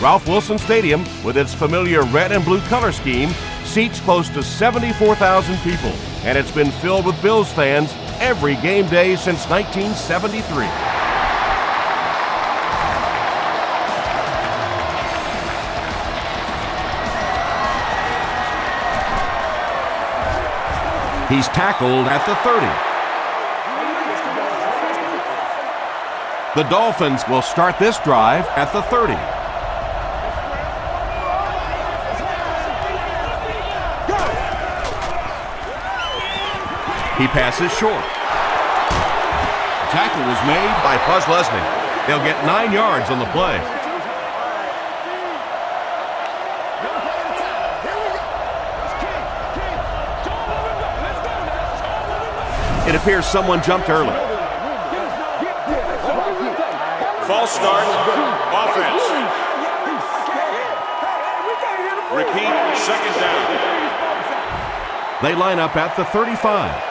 Ralph Wilson Stadium, with its familiar red and blue color scheme, seats close to 74,000 people, and it's been filled with Bills fans every game day since 1973. He's tackled at the 30. The Dolphins will start this drive at the 30. He passes short. Tackle was made by Buzz Leslie. They'll get 9 yards on the play. It appears someone jumped early. False start, offense. Repeat, second down. They line up at the 35.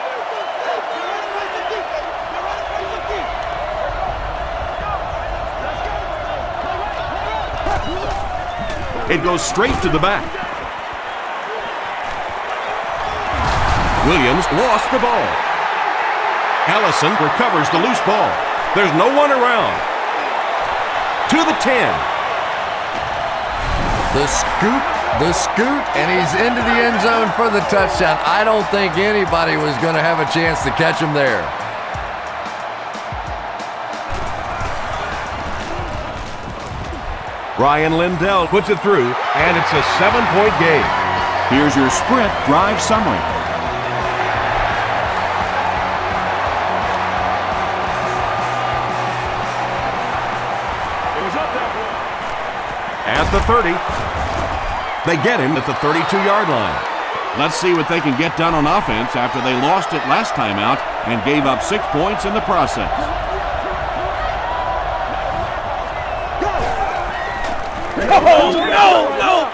It goes straight to the back. Williams lost the ball. Allison recovers the loose ball. There's no one around. To the 10. The scoot, and he's into the end zone for the touchdown. I don't think anybody was going to have a chance to catch him there. Ryan Lindell puts it through, and it's a 7-point game. Here's your sprint drive summary. At the 30. They get him at the 32-yard line. Let's see what they can get done on offense after they lost it last time out and gave up 6 points in the process. No!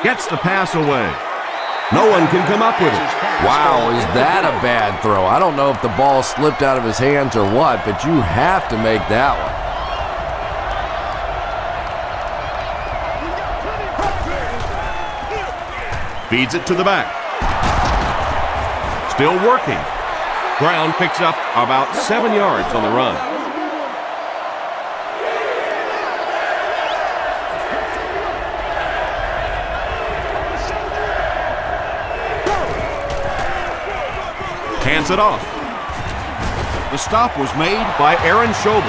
Gets the pass away. No one can come up with it. Wow, is that a bad throw? I don't know if the ball slipped out of his hands or what, but you have to make that one. Feeds it to the back. Still working. Brown picks up about 7 yards on the run. Hands it off. The stop was made by Aaron Schobel.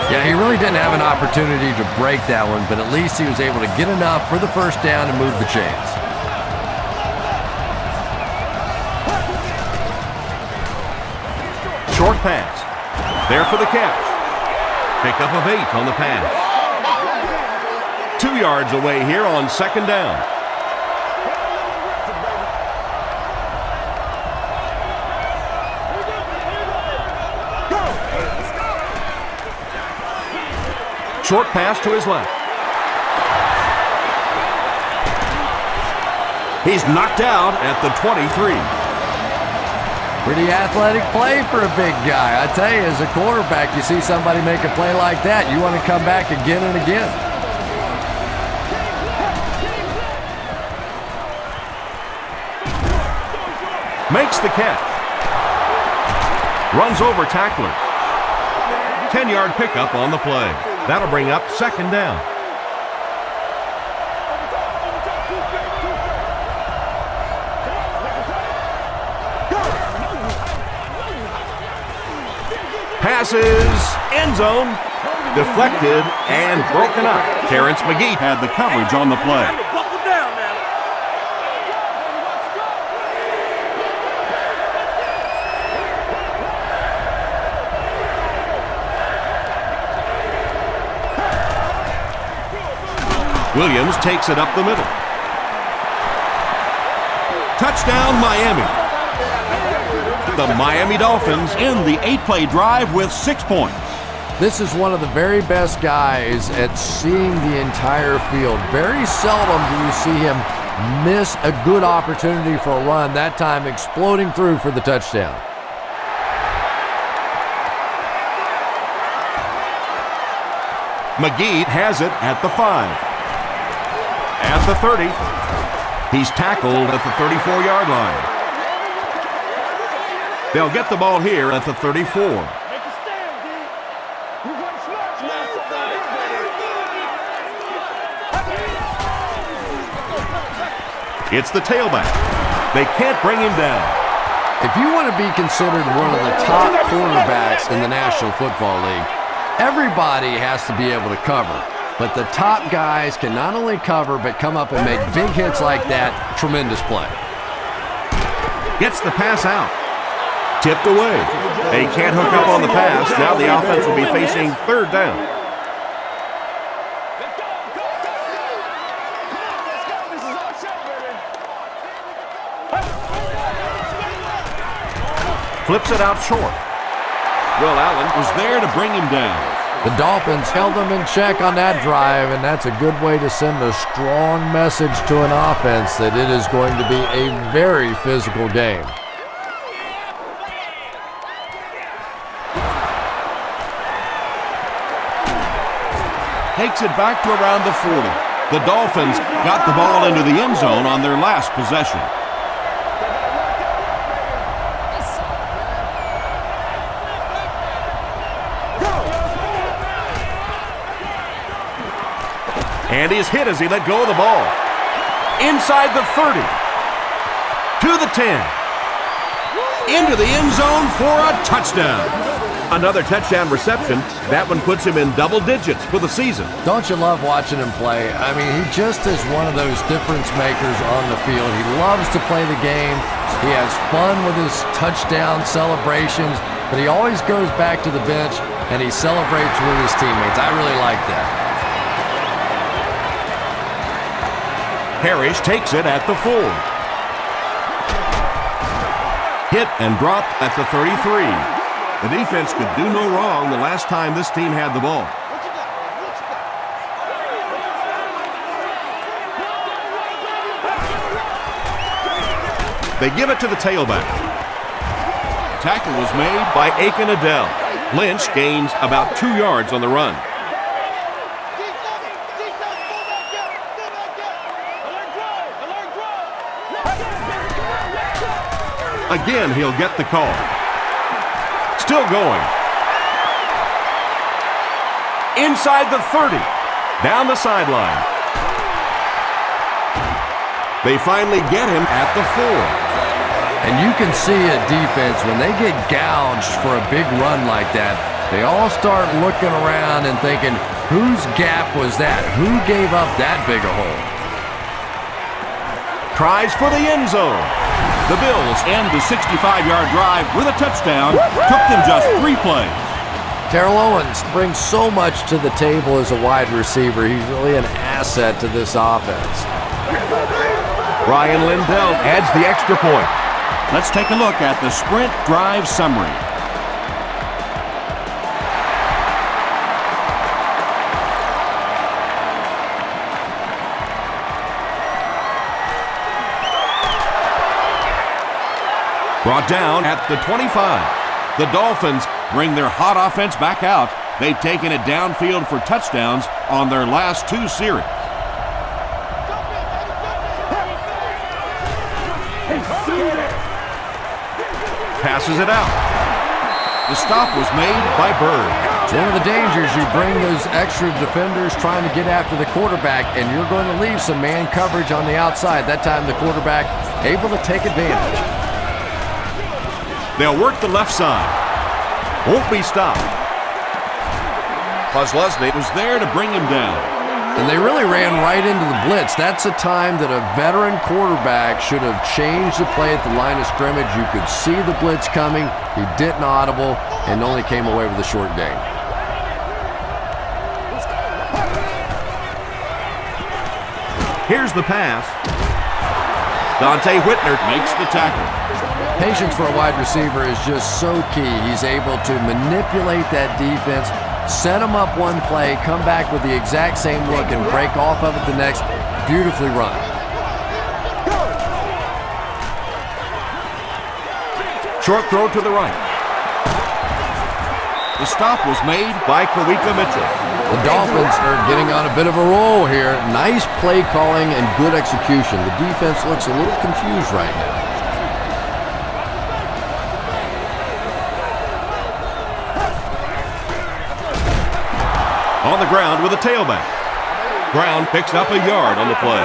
Yeah, he really didn't have an opportunity to break that one, but at least he was able to get enough for the first down and move the chains. Short pass. There for the catch. Pickup of 8 on the pass. 2 yards away here on second down. Short pass to his left. He's knocked out at the 23. Pretty athletic play for a big guy. I tell you, as a quarterback, you see somebody make a play like that, you want to come back again and again. Makes the catch. Runs over tackler. 10-yard pickup on the play. That'll bring up second down. Passes, end zone, deflected and broken up. Terrence McGee had the coverage on the play. Williams takes it up the middle. Touchdown, Miami. The Miami Dolphins end the 8-play drive with 6 points. This is one of the very best guys at seeing the entire field. Very seldom do you see him miss a good opportunity for a run, that time exploding through for the touchdown. McGee has it at the 5. At the 30. He's tackled at the 34-yard line. They'll get the ball here at the 34. It's the tailback. They can't bring him down. If you want to be considered one of the top quarterbacks in the National Football League, everybody has to be able to cover. But the top guys can not only cover, but come up and make big hits like that. Tremendous play. Gets the pass out. Tipped away. They can't hook up on the pass. Now the offense will be facing third down. Flips it out short. Will Allen was there to bring him down. The Dolphins held them in check on that drive, and that's a good way to send a strong message to an offense that it is going to be a very physical game. Takes it back to around the 40. The Dolphins got the ball into the end zone on their last possession. And he's hit as he let go of the ball. Inside the 30. To the 10. Into the end zone for a touchdown. Another touchdown reception. That one puts him in double digits for the season. Don't you love watching him play? I mean, he just is one of those difference makers on the field. He loves to play the game. He has fun with his touchdown celebrations, but he always goes back to the bench and he celebrates with his teammates. I really like that. Parrish takes it at the 4. Hit and dropped at the 33. The defense could do no wrong the last time this team had the ball. They give it to the tailback. Tackle was made by Aiken Adele. Lynch gains about 2 yards on the run. Again, he'll get the call. Still going. Inside the 30. Down the sideline. They finally get him at the 4. And you can see a defense, when they get gouged for a big run like that, they all start looking around and thinking, whose gap was that? Who gave up that big a hole? Tries for the end zone. The Bills end the 65-yard drive with a touchdown. Took them just 3 plays. Terrell Owens brings so much to the table as a wide receiver. He's really an asset to this offense. Ryan Lindell adds the extra point. Let's take a look at the sprint drive summary. Brought down at the 25. The Dolphins bring their hot offense back out. They've taken it downfield for touchdowns on their last 2 series. Passes it out. The stop was made by Bird. It's one of the dangers. You bring those extra defenders trying to get after the quarterback, and you're going to leave some man coverage on the outside. That time the quarterback able to take advantage. They'll work the left side. Won't be stopped. Posluszny was there to bring him down. And they really ran right into the blitz. That's a time that a veteran quarterback should have changed the play at the line of scrimmage. You could see the blitz coming. He didn't audible and only came away with a short gain. Here's the pass. Dante Whitner makes the tackle. Patience for a wide receiver is just so key. He's able to manipulate that defense, set them up one play, come back with the exact same look, and break off of it the next. Beautifully run. Short throw to the right. The stop was made by Kawika Mitchell. The Dolphins are getting on a bit of a roll here. Nice play calling and good execution. The defense looks a little confused right now. On the ground with a tailback. Brown picks up a yard on the play.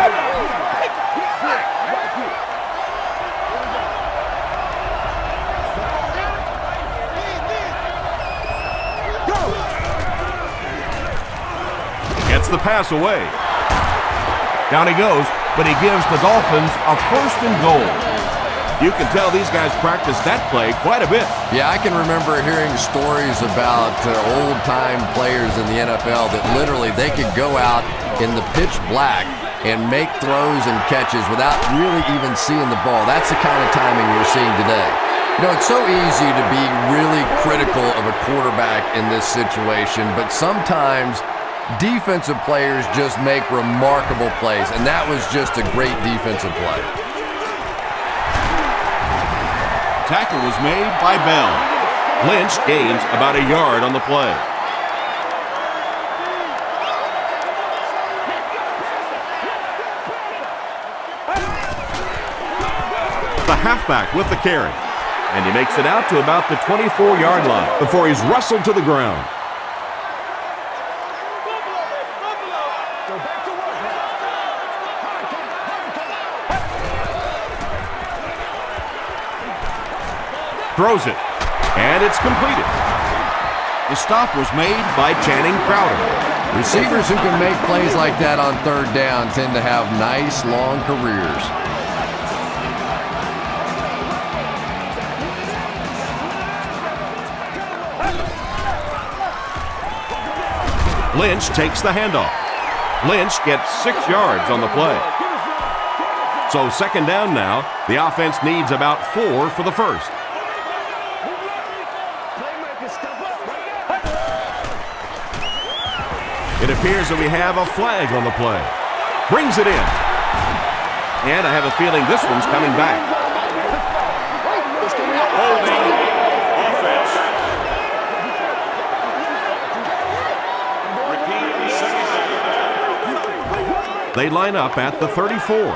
Gets the pass away. Down he goes, but he gives the Dolphins a 1st and goal. You can tell these guys practice that play quite a bit. Yeah, I can remember hearing stories about old-time players in the NFL that literally they could go out in the pitch black and make throws and catches without really even seeing the ball. That's the kind of timing we're seeing today. You know, it's so easy to be really critical of a quarterback in this situation, but sometimes defensive players just make remarkable plays, and that was just a great defensive play. Tackle was made by Bell. Lynch gains about a yard on the play. The halfback with the carry. And he makes it out to about the 24-yard line before he's wrestled to the ground. Throws it, and it's completed. The stop was made by Channing Crowder. Receivers who can make plays like that on 3rd down tend to have nice, long careers. Lynch takes the handoff. Lynch gets 6 yards on the play. So 2nd down now. The offense needs about 4 for the 1st. It appears that we have a flag on the play. Brings it in. And I have a feeling this one's coming back. Holding offense. Repeat, 2nd down. They line up at the 34.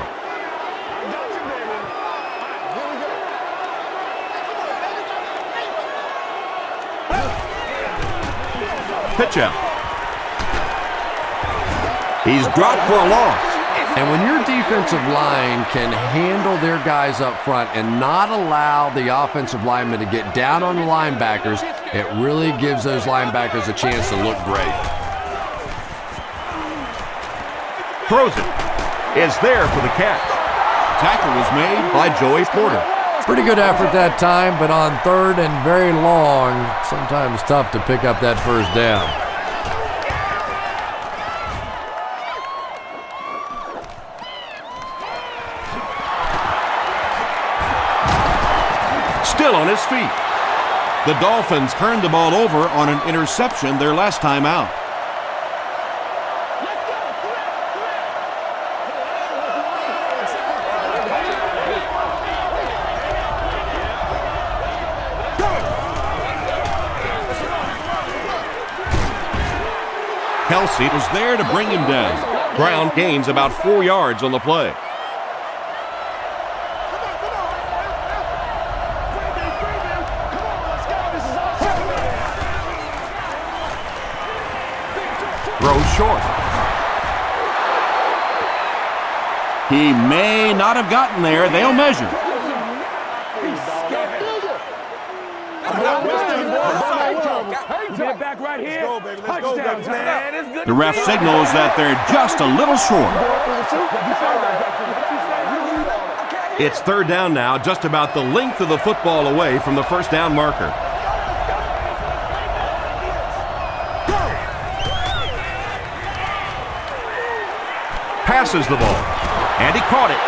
Pitch out. He's dropped for a loss. And when your defensive line can handle their guys up front and not allow the offensive linemen to get down on the linebackers, it really gives those linebackers a chance to look great. Throws it. Is there for the catch. Tackle was made by Joey Porter. Pretty good effort that time, but on 3rd and very long, sometimes tough to pick up that 1st down. Still on his feet. The Dolphins turned the ball over on an interception their last time out. Kelsey was there to bring him down. Brown gains about 4 yards on the play. Throws short. He may not have gotten there. They'll measure. Get back right here. Touchdown, man. The ref signals that they're just a little short. It's 3rd down now, just about the length of the football away from the 1st down marker. Passes the ball, and he caught it.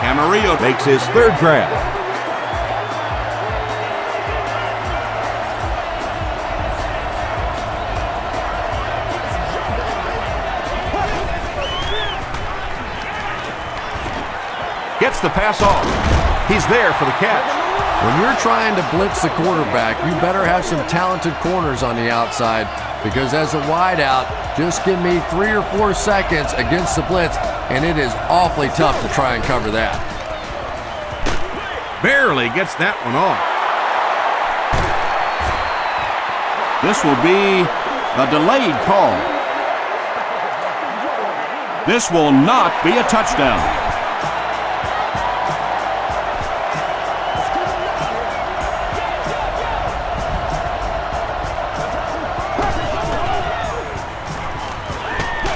Camarillo makes his 3rd grab. Gets the pass off. He's there for the catch. When you're trying to blitz the quarterback, you better have some talented corners on the outside, because as a wideout, just give me 3 or 4 seconds against the blitz, and it is awfully tough to try and cover that. Barely gets that one off. This will be a delayed call. This will not be a touchdown.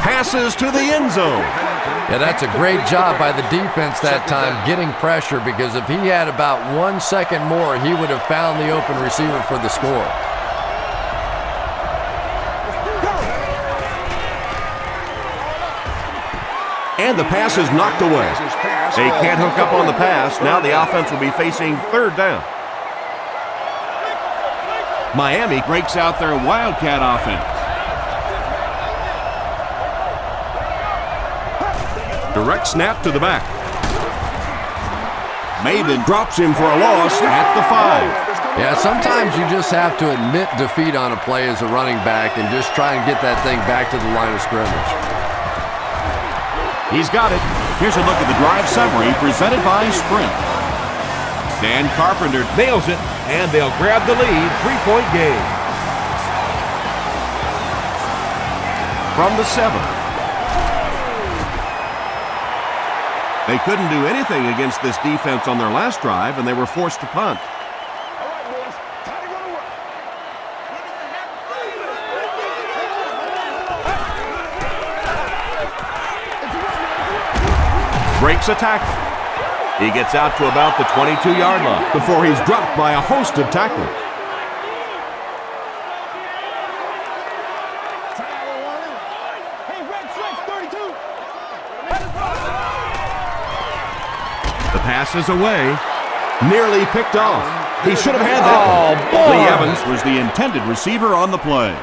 Passes to the end zone. Yeah, that's a great job by the defense that time getting pressure, because if he had about 1 second more, he would have found the open receiver for the score. And the pass is knocked away. They can't hook up on the pass. Now the offense will be facing 3rd down. Miami breaks out their Wildcat offense. Direct snap to the back. Maven drops him for a loss at the 5. Yeah, sometimes you just have to admit defeat on a play as a running back and just try and get that thing back to the line of scrimmage. He's got it. Here's a look at the drive summary presented by Sprint. Dan Carpenter Nails it, and they'll grab the lead. 3-point game. From the 7. They couldn't do anything against this defense on their last drive, and they were forced to punt. Breaks a tackle. He gets out to about the 22-yard line before he's dropped by a host of tacklers. The pass is away. Nearly picked off. He should have had that one. Lee Evans was the intended receiver on the play.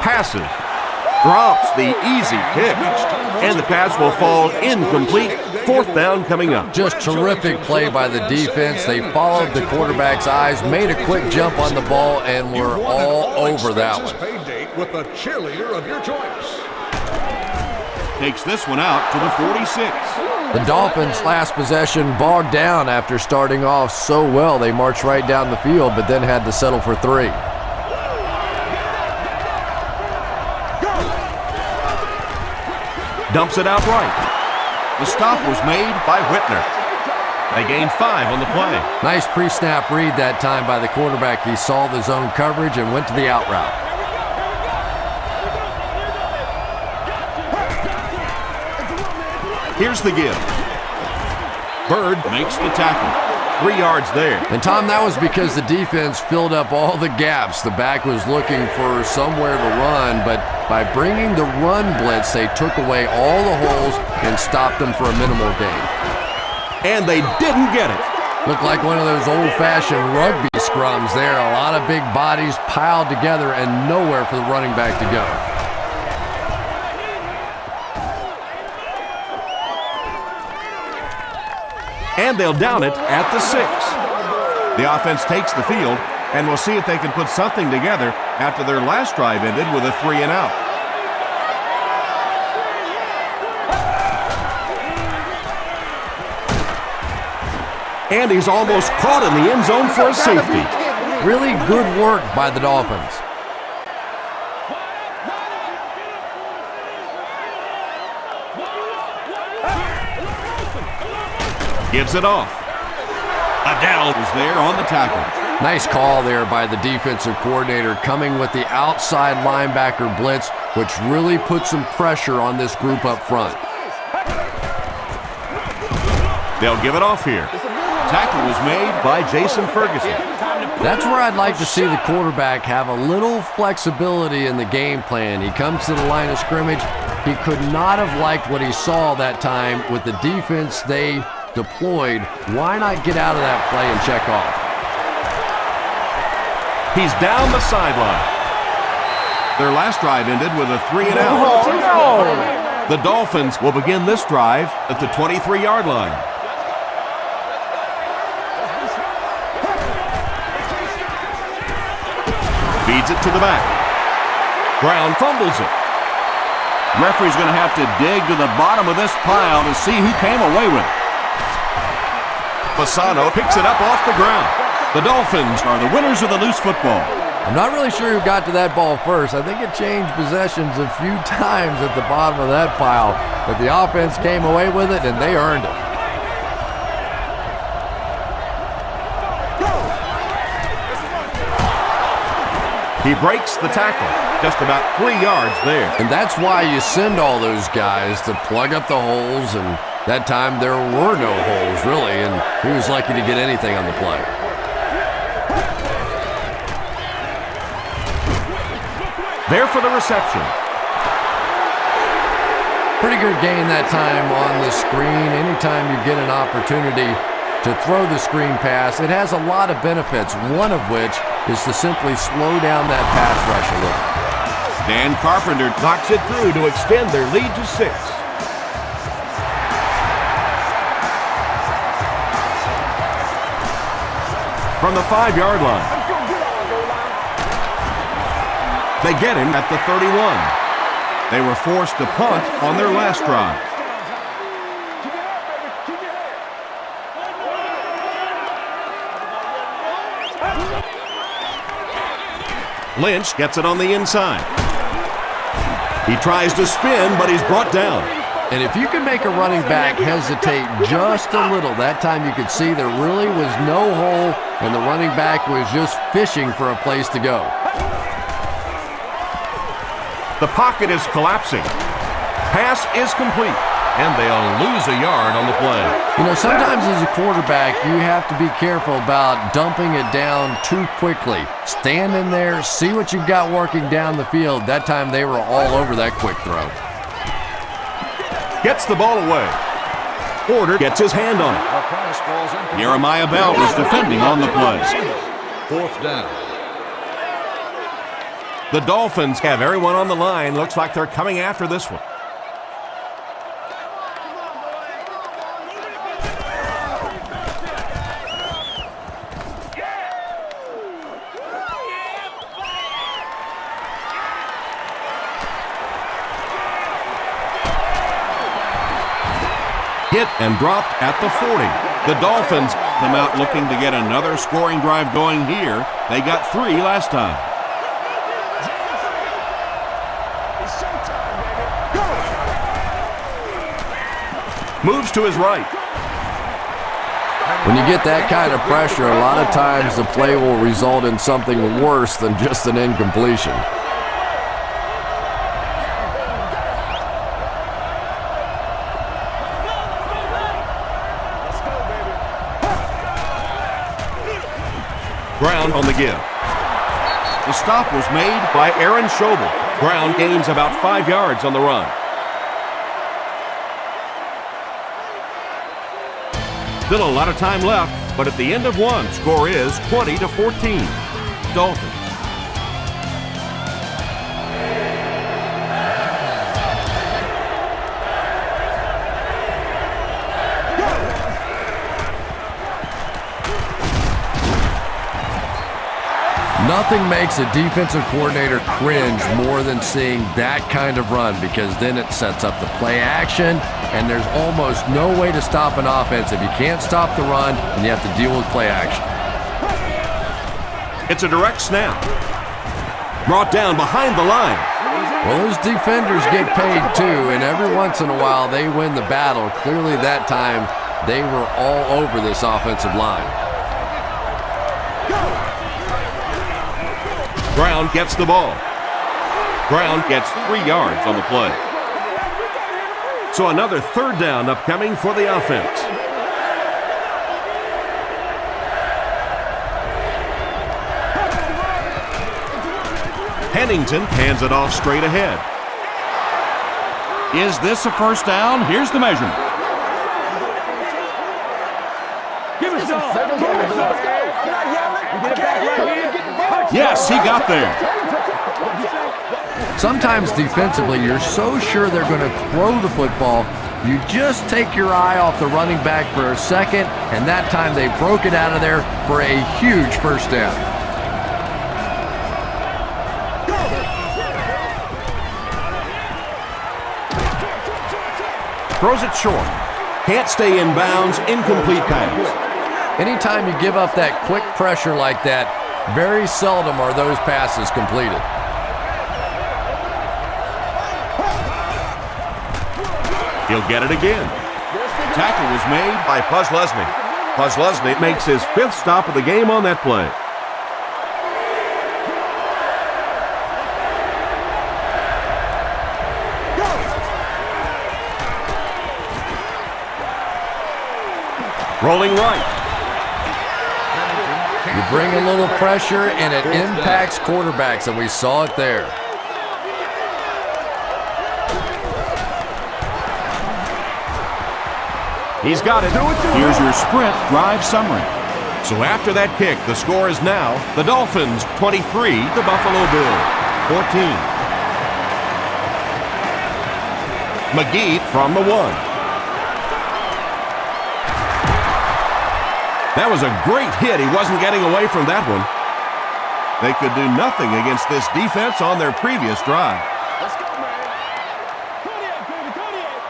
Passes. Drops the easy pick. And the pass will fall incomplete. 4th down coming up. Just terrific play by the defense. They followed the quarterback's eyes, made a quick jump on the ball, and were all over that one. With the cheerleader of your choice. Takes this one out to the 46. The Dolphins' last possession bogged down after starting off so well. They marched right down the field, but then had to settle for 3. Dumps it out right. The stop was made by Whitner. They gained 5 on the play. Nice pre-snap read that time by the quarterback. He saw the zone coverage and went to the out route. Here's the give. Bird makes the tackle. 3 yards there. And Tom, that was because the defense filled up all the gaps. The back was looking for somewhere to run, but by bringing the run blitz, they took away all the holes and stopped them for a minimal gain. And they didn't get it. Looked like one of those old-fashioned rugby scrums there. A lot of big bodies piled together and nowhere for the running back to go. And they'll down it at the 6. The offense takes the field, and we'll see if they can put something together after their last drive ended with a 3 and out. And he's almost caught in the end zone for a safety. Really good work by the Dolphins. Gives it off. Adele was there on the tackle. Nice call there by the defensive coordinator, coming with the outside linebacker blitz, which really put some pressure on this group up front. They'll give it off here. Tackle was made By Jason Ferguson. That's where I'd like to see the quarterback have a little flexibility in the game plan. He comes to the line of scrimmage. He could not have liked what he saw that time with the defense they deployed. Why not get out of that play and check off? He's down the sideline. Their last drive ended with a 3-and-out. The Dolphins will begin this drive at the 23-yard line. Feeds it to the back. Brown fumbles it. Referee's going to have to dig to the bottom of this pile to see who came away with it. Fasano picks it up off the ground. The Dolphins are the winners of the loose football. I'm not really sure who got to that ball first. I think it changed possessions a few times at the bottom of that pile, but the offense came away with it, and they earned it. He breaks the tackle, just about 3 yards there. And that's why you send all those guys to plug up the holes, and that time there were no holes, really, and he was lucky to get anything on the play. There for the reception. Pretty good gain that time on the screen. Anytime you get an opportunity to throw the screen pass, it has a lot of benefits, one of which is to simply slow down that pass rush a little. Dan Carpenter knocks it through to extend their lead to 6. From the 5-yard line. They get him at the 31. They were forced to punt on their last drive. Lynch gets it on the inside. He tries to spin, but he's brought down. And if you can make a running back hesitate just a little, that time you could see there really was no hole, and the running back was just fishing for a place to go. The pocket is collapsing. Pass is complete, and they'll lose a yard on the play. You know, sometimes as a quarterback, you have to be careful about dumping it down too quickly. Stand in there, see what you've got working down the field. That time they were all over that quick throw. Gets the ball away. Porter gets his hand on it. Jeremiah Bell is defending on the play. 4th down. The Dolphins have everyone on the line. Looks like they're coming after this one. Hit and dropped at the 40. The Dolphins come out looking to get another scoring drive going here. They got 3 last time. Moves to his right. When you get that kind of pressure, a lot of times the play will result in something worse than just an incompletion. Brown on the give. The stop was made by Aaron Schobel. Brown gains about 5 yards on the run. Still a lot of time left, but at the end of one, score is 20-14. Dolphins. Nothing makes a defensive coordinator cringe more than seeing that kind of run, because then it sets up the play action, and there's almost no way to stop an offense if you can't stop the run and you have to deal with play action. It's a direct snap. Brought down behind the line. Well, those defenders get paid too, and every once in a while they win the battle. Clearly that time they were all over this offensive line. Brown gets the ball. Brown gets 3 yards on the play. So another 3rd down upcoming for the offense. Pennington hands it off straight ahead. Is this a 1st down? Here's the measurement. Give us some. I'm not yelling. Get it back right here. Yes, he got there. Sometimes defensively, you're so sure they're going to throw the football, you just take your eye off the running back for a second, and that time they broke it out of there for a huge first down. Throws it short. Can't stay in bounds. Incomplete pass. Anytime you give up that quick pressure like that, very seldom are those passes completed. He'll get it again. Tackle was made by Puzlesny. Puzlesny makes his 5th stop of the game on that play. Rolling right. You bring a little pressure and it impacts quarterbacks, and we saw it there. He's got it. Here's your sprint drive summary. So after that kick, the score is now the Dolphins 23, the Buffalo Bills 14. McGee from the 1. That was a great hit. He wasn't getting away from that one. They could do nothing against this defense on their previous drive. Let's go, man. Kodiak, baby, Kodiak.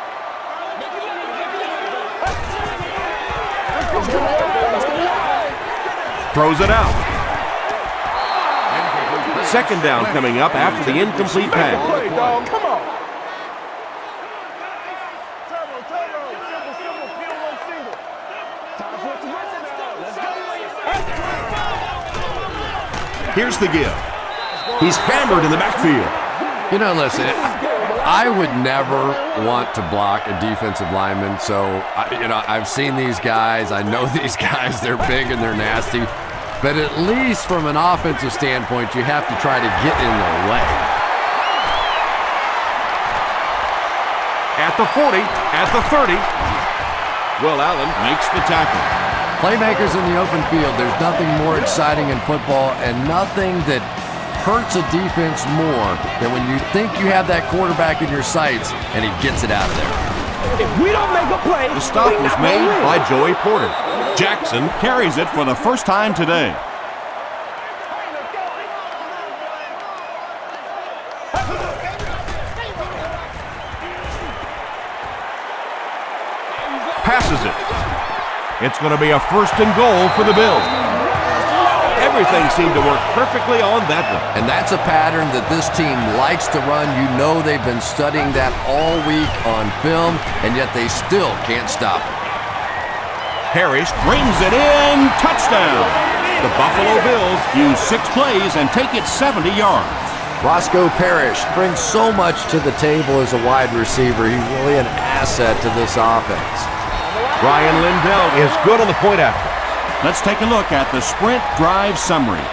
Throws it out. Second down coming up after the incomplete pass. Play, dog. Come on. Here's the give. He's hammered in the backfield. You know, listen, I would never want to block a defensive lineman. So, I've seen these guys. I know these guys. They're big and they're nasty. But at least from an offensive standpoint, you have to try to get in their way. At the 40, at the 30. Will Allen makes the tackle. Playmakers in the open field, there's nothing more exciting in football and nothing that hurts a defense more than when you think you have that quarterback in your sights and he gets it out of there. If we don't make a play, The stop was made by Joey Porter. Jackson carries it for the first time today. Passes it. It's going to be a 1st and goal for the Bills. Everything seemed to work perfectly on that one. And that's a pattern that this team likes to run. You know they've been studying that all week on film, and yet they still can't stop it. Parrish brings it in. Touchdown. The Buffalo Bills use 6 plays and take it 70 yards. Roscoe Parrish brings so much to the table as a wide receiver. He's really an asset to this offense. Ryan Lindell is good on the point after. Let's take a look at the sprint drive summary.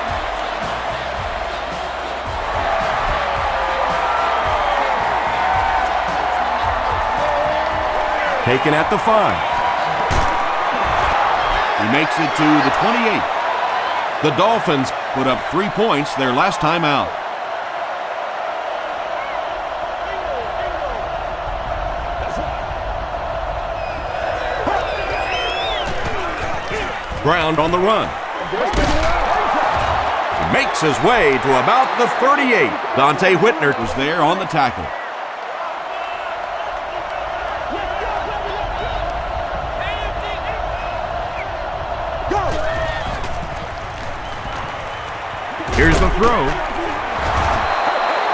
Taken at the 5. He makes it to the 28. The Dolphins put up 3 points their last time out. Ground on the run. He makes his way to about the 38. Dante Whitner was there on the tackle. Here's the throw.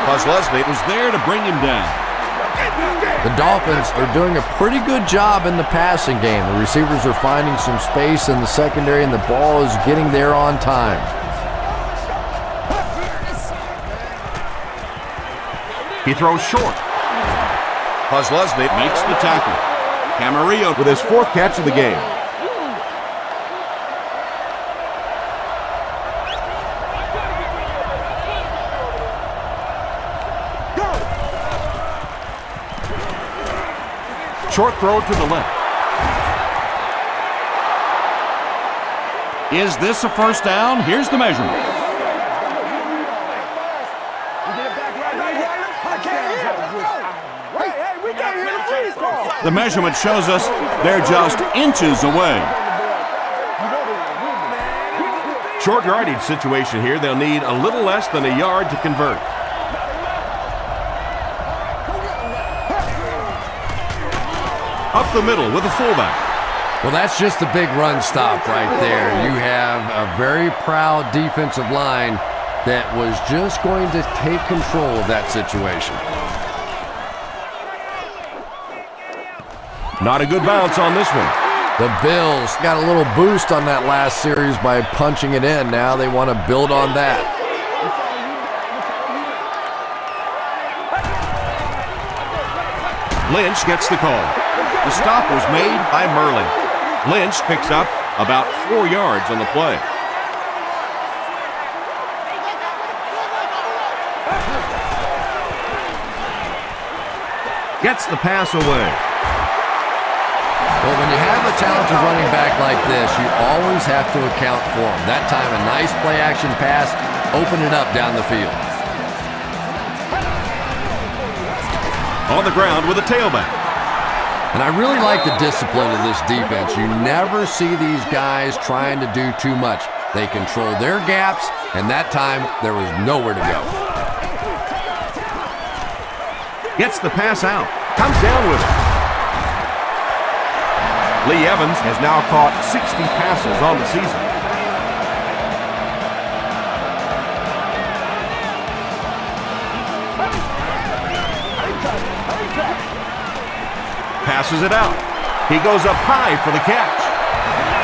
Puzlesny was there to bring him down. The Dolphins are doing a pretty good job in the passing game. The receivers are finding some space in the secondary, and the ball is getting there on time. He throws short. Puzlesny makes the tackle. Camarillo with his 4th catch of the game. Short throw to the left. Is this a 1st down? Here's the measurement. we get it back right The measurement shows us they're just inches away. Short yardage situation here. They'll need a little less than a yard to convert. Up the middle with a fullback. Well, that's just a big run stop right there. You have a very proud defensive line that was just going to take control of that situation. Not a good bounce on this one. The Bills got a little boost on that last series by punching it in. Now they want to build on that. Lynch gets the call. The stop was made by Merlin. Lynch picks up about 4 yards on the play. Gets the pass away. Well, when you have a talented running back like this, you always have to account for him. That time, a nice play-action pass, open it up down the field. On the ground with a tailback. And I really like the discipline of this defense. You never see these guys trying to do too much. They control their gaps, and that time, there was nowhere to go. Gets the pass out. Comes down with it. Lee Evans has now caught 60 passes on the season. Passes it out. He goes up high for the catch.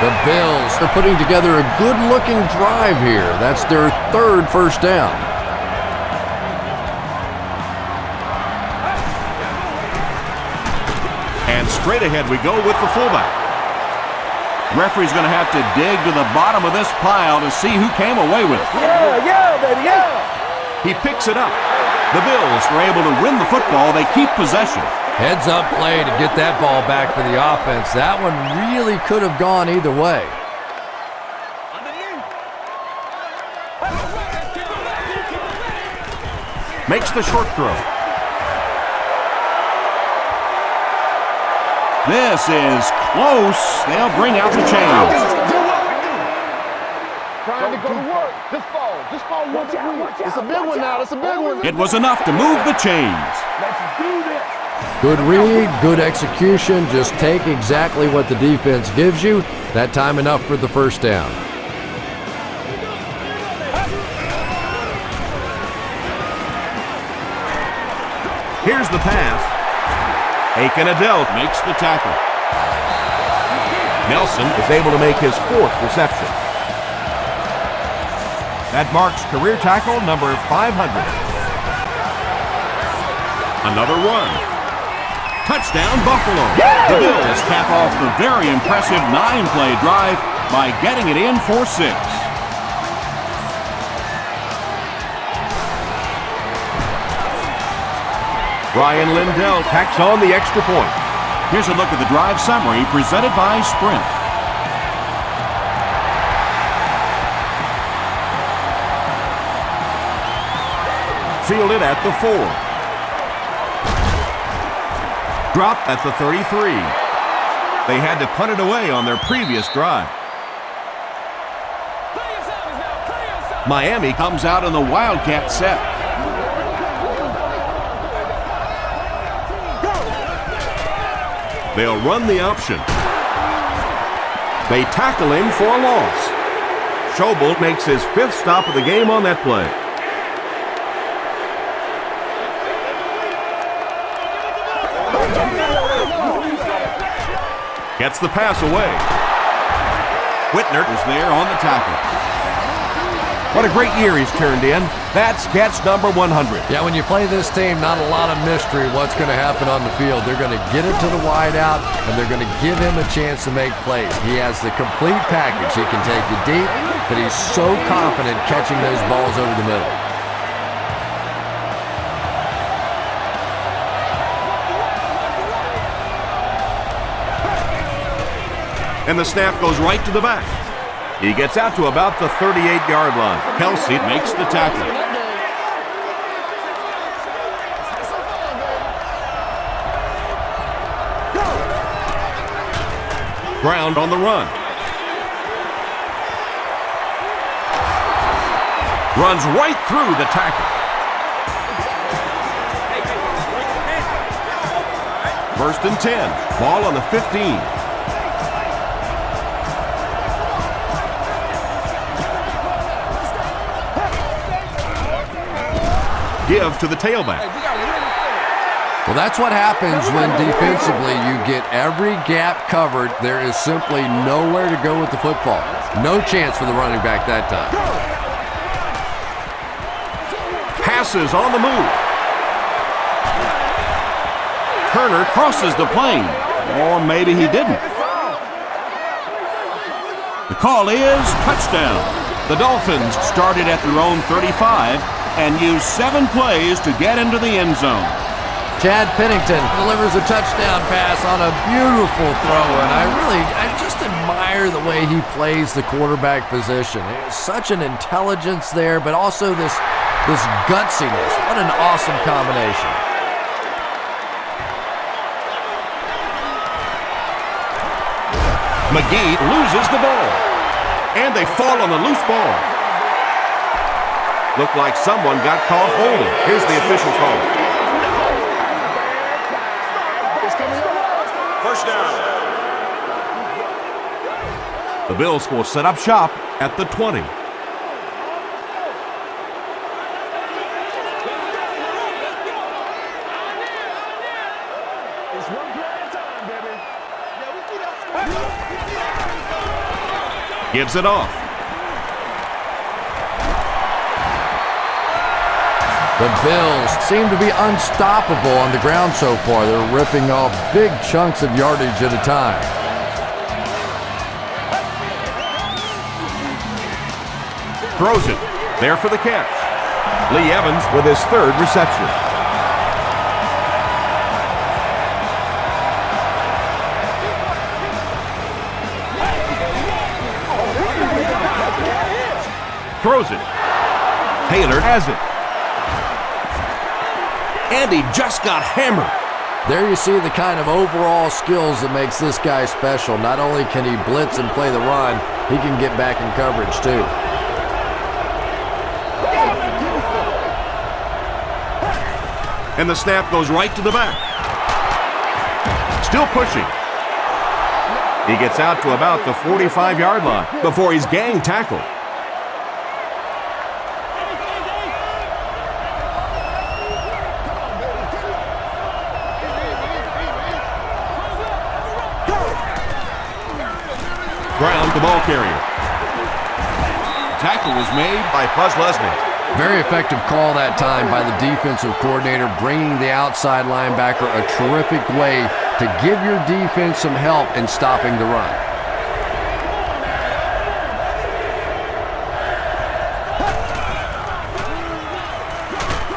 The Bills are putting together a good-looking drive here. That's their third first down. And straight ahead we go with the fullback. Referee's going to have to dig to the bottom of this pile to see who came away with it. Yeah, baby, yeah. He picks it up. The Bills are able to win the football. They keep possession. Heads-up play to get that ball back for the offense. That one really could have gone either way. Makes the short throw. This is close. They'll bring out the chains. Trying to go to work. This ball won't be weak. It's a big one now. It's a big one. It was enough to move the chains. Let's do this. Good read, good execution. Just take exactly what the defense gives you. That time enough for the first down. Here's the pass. Aiken Adelt makes the tackle. Nelson is able to make his 4th reception. That marks career tackle number 500. Another run. Touchdown, Buffalo. The Bills cap off the very impressive 9-play drive by getting it in for 6. Ryan Lindell tacks on the extra point. Here's a look at the drive summary presented by Sprint. Fielded at the 4. Dropped at the 33. They had to punt it away on their previous drive. Miami comes out in the Wildcat set. They'll run the option. They tackle him for a loss. Schobel makes his 5th stop of the game on that play. Gets the pass away. Whitner is there on the tackle. What a great year he's turned in. That's catch number 100. Yeah, when you play this team, not a lot of mystery what's going to happen on the field. They're going to get it to the wide out, and they're going to give him a chance to make plays. He has the complete package. He can take you deep, but he's so confident catching those balls over the middle. And the snap goes right to the back. He gets out to about the 38-yard line. Kelsey makes the tackle. Ground on the run. Runs right through the tackle. First and 10. Ball on the 15. Give to the tailback. Well, that's what happens when defensively you get every gap covered. There is simply nowhere to go with the football. No chance for the running back that time. Passes on the move. Turner crosses the plane. Or maybe he didn't. The call is touchdown. The Dolphins started at their own 35 and used 7 plays to get into the end zone. Chad Pennington delivers a touchdown pass on a beautiful throw, and I just admire the way he plays the quarterback position. There's such an intelligence there, but also this gutsiness. What an awesome combination. McGee loses the ball, and they fall on the loose ball. Looked like someone got caught holding. Here's the official call. First down. The Bills will set up shop at the 20. Gives it off. The Bills seem to be unstoppable on the ground so far. They're ripping off big chunks of yardage at a time. Throws it. There for the catch. Lee Evans with his 3rd reception. Throws it. Taylor has it. And he just got hammered. There you see the kind of overall skills that makes this guy special. Not only can he blitz and play the run, he can get back in coverage too. And the snap goes right to the back. Still pushing. He gets out to about the 45-yard line before he's gang tackled. Ground the ball carrier. Tackle was made by Buzz Leslie. Very effective call that time by the defensive coordinator, bringing the outside linebacker a terrific way to give your defense some help in stopping the run.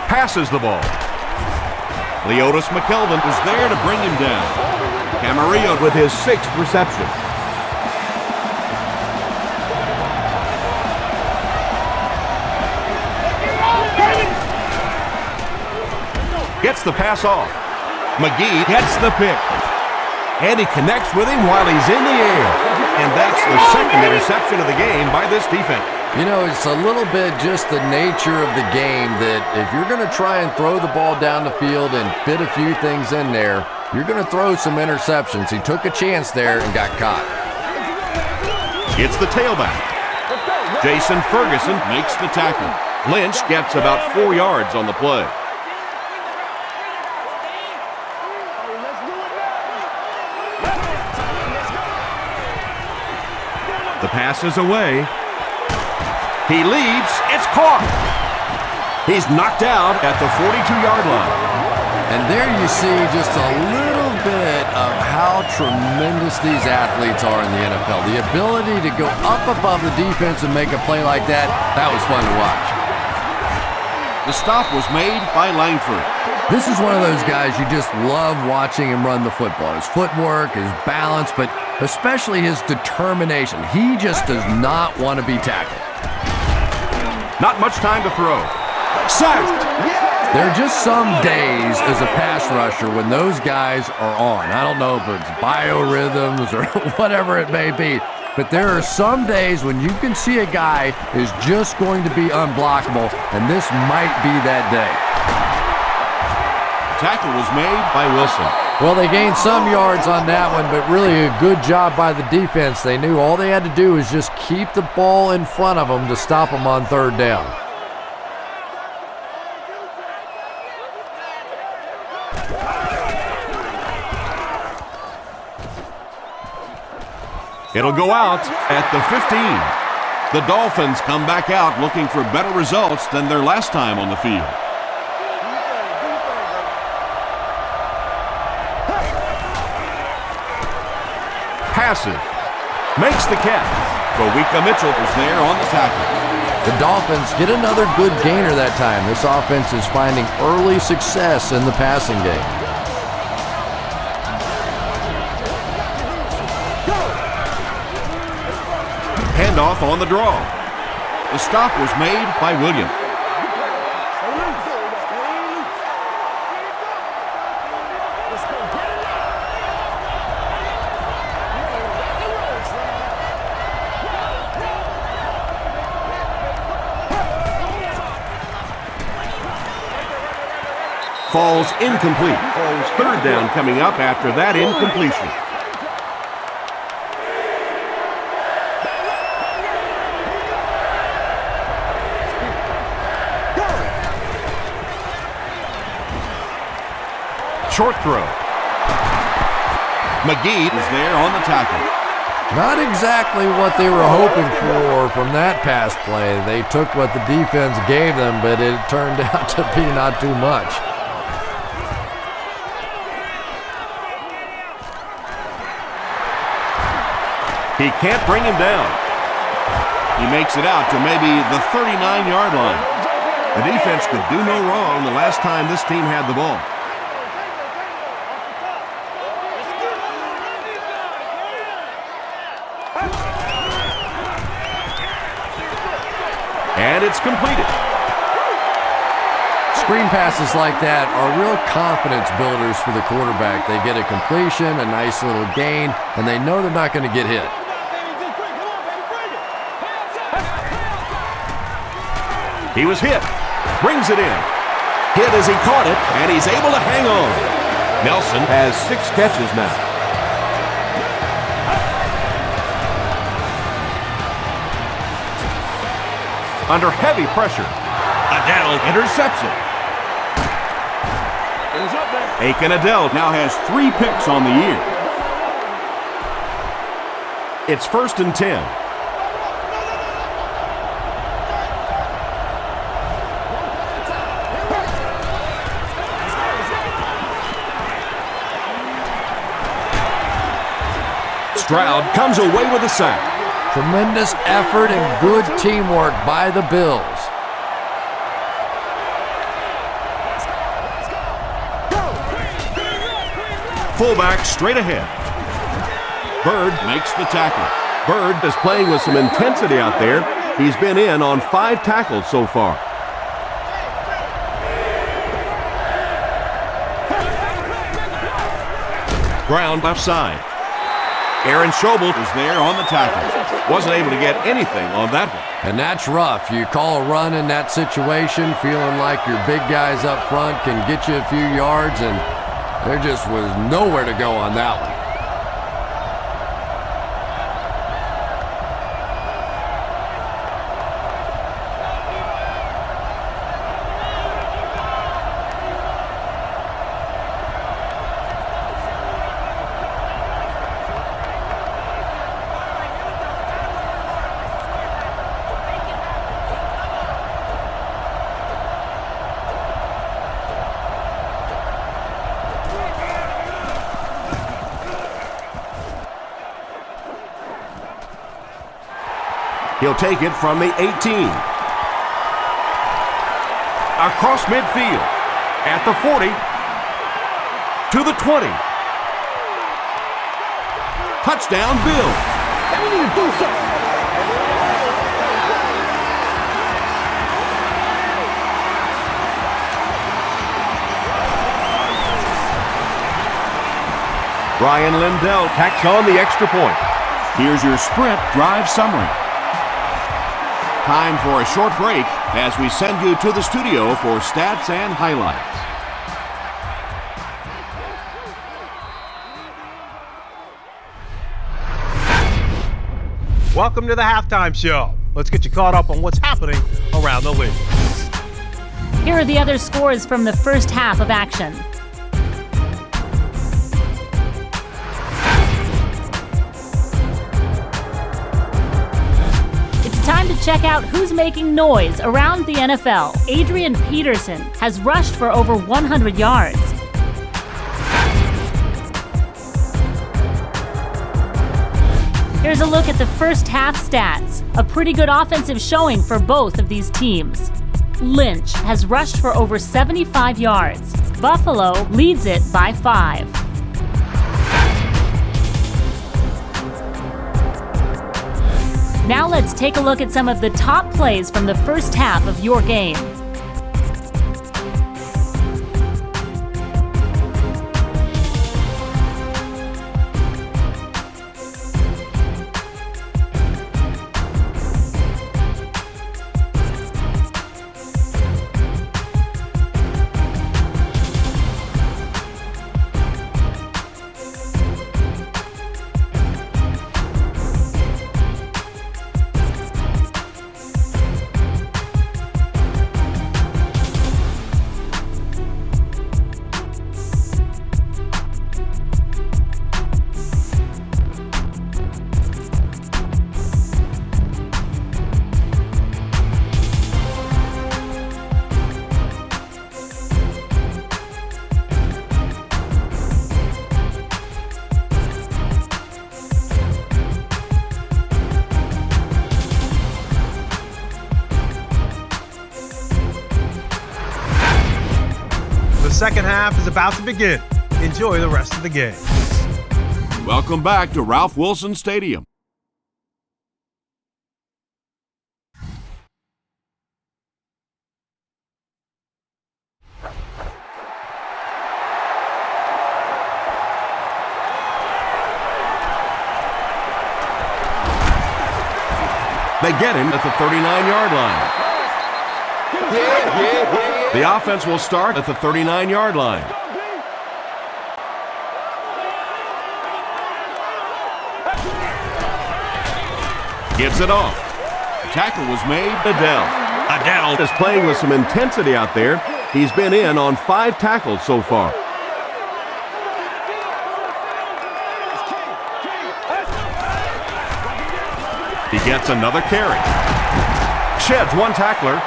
Passes the ball. Leotis McKelvin is there to bring him down. Camarillo with his 6th reception. Gets the pass off. McGee gets the pick. And he connects with him while he's in the air. And that's the 2nd interception of the game by this defense. You know, it's a little bit just the nature of the game that if you're going to try and throw the ball down the field and fit a few things in there, you're going to throw some interceptions. He took a chance there and got caught. It's the tailback. Jason Ferguson makes the tackle. Lynch gets about 4 yards on the play. The pass is away. He leaps. It's caught. He's knocked out at the 42-yard line. And there you see just a little bit of how tremendous these athletes are in the NFL. The ability to go up above the defense and make a play like that, that was fun to watch. The stop was made by Langford. This is one of those guys you just love watching him run the football. His footwork, his balance, but especially his determination. He just does not want to be tackled. Not much time to throw. Sacked. There are just some days as a pass rusher when those guys are on. I don't know if it's biorhythms or whatever it may be, but there are some days when you can see a guy is just going to be unblockable, and this might be that day. Tackle was made by Wilson. Well, they gained some yards on that one, but really a good job by the defense. They knew all they had to do was just keep the ball in front of them to stop them on third down. It'll go out at the 15. The Dolphins come back out looking for better results than their last time on the field. Passes. Makes the catch. Kowika Mitchell is there on the tackle. The Dolphins get another good gainer that time. This offense is finding early success in the passing game. Handoff on the draw. The stop was made by Williams. Falls incomplete. Third down coming up after that incompletion. Short throw. McGee is there on the tackle. Not exactly what they were hoping for from that pass play. They took what the defense gave them, but it turned out to be not too much. He can't bring him down. He makes it out to maybe the 39-yard line. The defense could do no wrong the last time this team had the ball. And it's completed. Screen passes like that are real confidence builders for the quarterback. They get a completion, a nice little gain, and they know they're not going to get hit. He was hit. Brings it in. Hit as he caught it, and he's able to hang on. Nelson has 6 catches now. Under heavy pressure, Adele intercepts it. Aiken Adele now has 3 picks on the year. It's 1st and 10. Stroud comes away with a sack. Tremendous effort and good teamwork by the Bills. Fullback straight ahead. Bird makes the tackle. Bird is playing with some intensity out there. He's been in on 5 tackles so far. Ground left side. Aaron Schobel is there on the tackle. Wasn't able to get anything on that one. And that's rough. You call a run in that situation, feeling like your big guys up front can get you a few yards, and there just was nowhere to go on that one. He'll take it from the 18. Across midfield. At the 40. To the 20. Touchdown, Bill. And we need to do something. Brian Lindell tacks on the extra point. Here's your sprint drive summary. Time for a short break as we send you to the studio for stats and highlights. Welcome to the halftime show. Let's get you caught up on what's happening around the league. Here are the other scores from the first half of action. It's time to check out who's making noise around the NFL. Adrian Peterson has rushed for over 100 yards. Here's a look at the first half stats. A pretty good offensive showing for both of these teams. Lynch has rushed for over 75 yards. Buffalo leads it by 5. Now let's take a look at some of the top plays from the first half of your game. The second half is about to begin. Enjoy the rest of the game. Welcome back to Ralph Wilson Stadium. They get him at the 39-yard line. The offense will start at the 39-yard line. Gives it off. Tackle was made. Adele is playing with some intensity out there. He's been in on 5 tackles so far. He gets another carry. Sheds one tackler.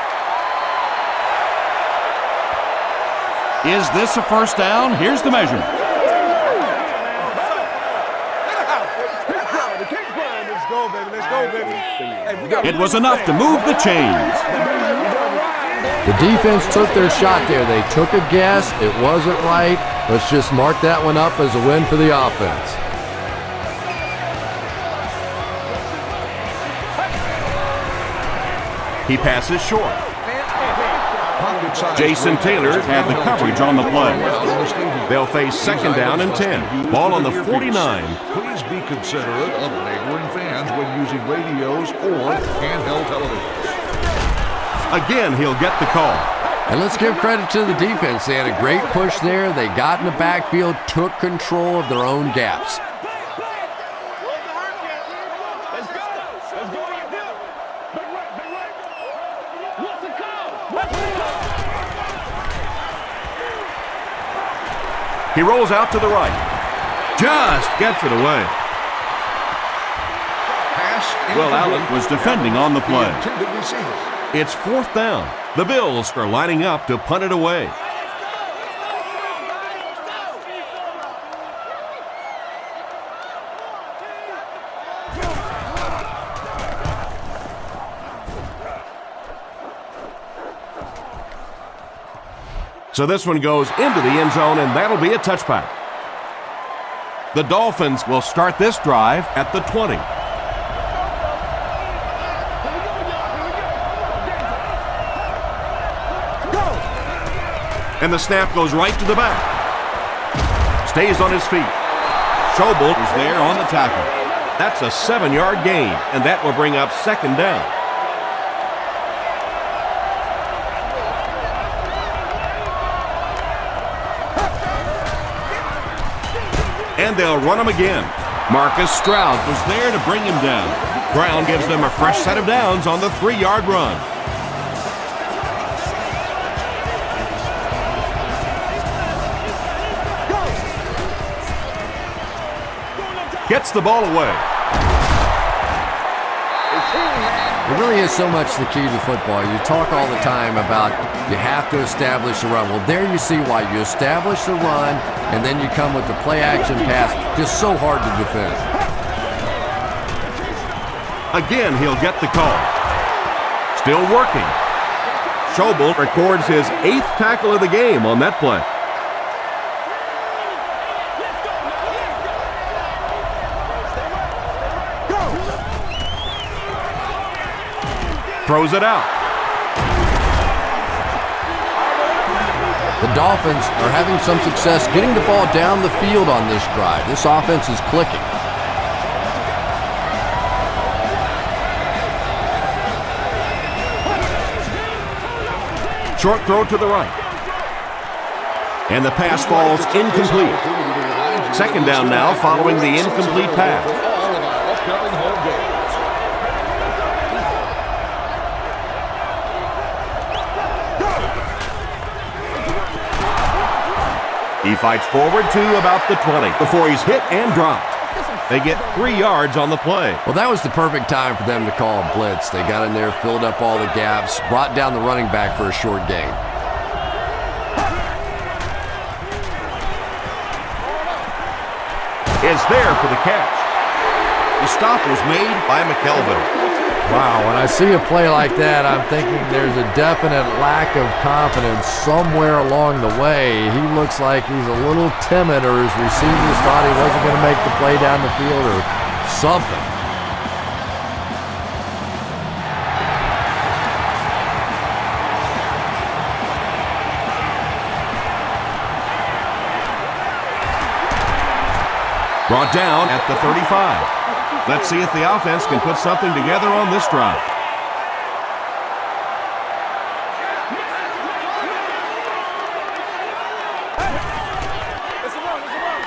Is this a first down? Here's the measurement. It was enough to move the chains. The defense took their shot there. They took a guess. It wasn't right. Let's just mark that one up as a win for the offense. He passes short. Jason Taylor had the coverage on the play. They'll face second down and 10. Ball on the 49. Please be considerate of neighboring fans when using radios or handheld televisions. Again, he'll get the call. And let's give credit to the defense. They had a great push there. They got in the backfield, took control of their own gaps. He rolls out to the right. Just gets it away. Will Allen was defending on the play. It's fourth down. The Bills are lining up to punt it away. So this one goes into the end zone, and that'll be a touchback. The Dolphins will start this drive at the 20. And the snap goes right to the back. Stays on his feet. Schobel is there on the tackle. That's a 7-yard gain, and that will bring up second down. And they'll run him again. Marcus Stroud was there to bring him down. Brown gives them a fresh set of downs on the 3-yard run. Gets the ball away. It really is so much the key to football. You talk all the time about you have to establish the run. Well, there you see why. You establish the run, and then you come with the play-action pass. Just so hard to defend. Again, he'll get the call. Still working. Schobel records his 8th tackle of the game on that play. Throws it out. The Dolphins are having some success getting the ball down the field on this drive. This offense is clicking. Short throw to the right. And the pass falls incomplete. Second down now following the incomplete pass. He fights forward to about the 20 before he's hit and dropped. They get 3 yards on the play. Well, that was the perfect time for them to call a blitz. They got in there, filled up all the gaps, brought down the running back for a short gain. Is there for the catch. The stop was made by McKelvin. Wow, when I see a play like that, I'm thinking there's a definite lack of confidence somewhere along the way. He looks like he's a little timid, or his receivers thought he wasn't going to make the play down the field or something. Brought down at the 35. Let's see if the offense can put something together on this drive.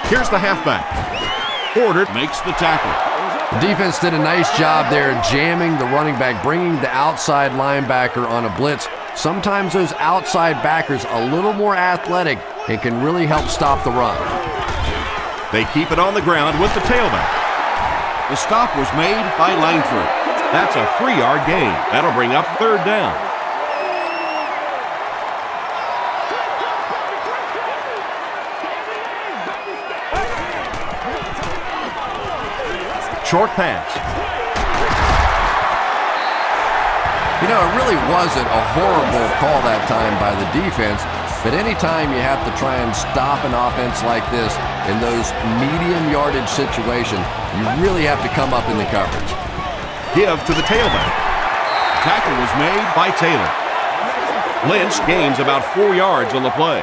Here's the halfback. Porter makes the tackle. The defense did a nice job there jamming the running back, bringing the outside linebacker on a blitz. Sometimes those outside backers a little more athletic and can really help stop the run. They keep it on the ground with the tailback. The stop was made by Langford. That's a 3-yard gain. That'll bring up third down. Short pass. You know, it really wasn't a horrible call that time by the defense, but anytime you have to try and stop an offense like this in those medium yardage situations, you really have to come up in the coverage. Give to the tailback. Tackle was made by Taylor. Lynch gains about 4 yards on the play.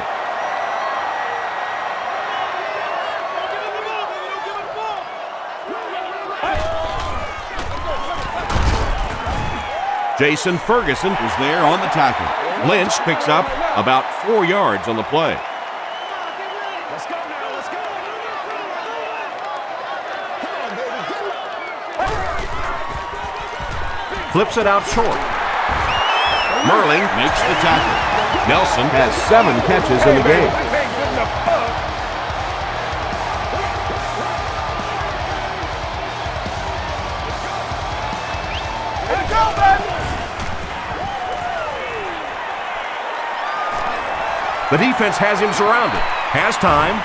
Jason Ferguson was there on the tackle. Lynch picks up about 4 yards on the play. Flips it out short. Merling makes the tackle. Nelson has 7 catches in the game. The defense has him surrounded. Has time.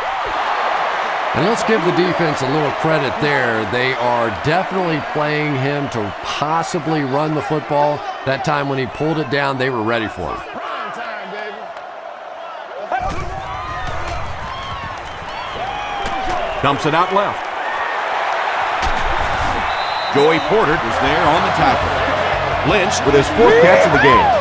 And let's give the defense a little credit there. They are definitely playing him to possibly run the football. That time when he pulled it down, they were ready for him. Dumps it out left. Joey Porter is there on the tackle. Lynch with his 4th catch of the game.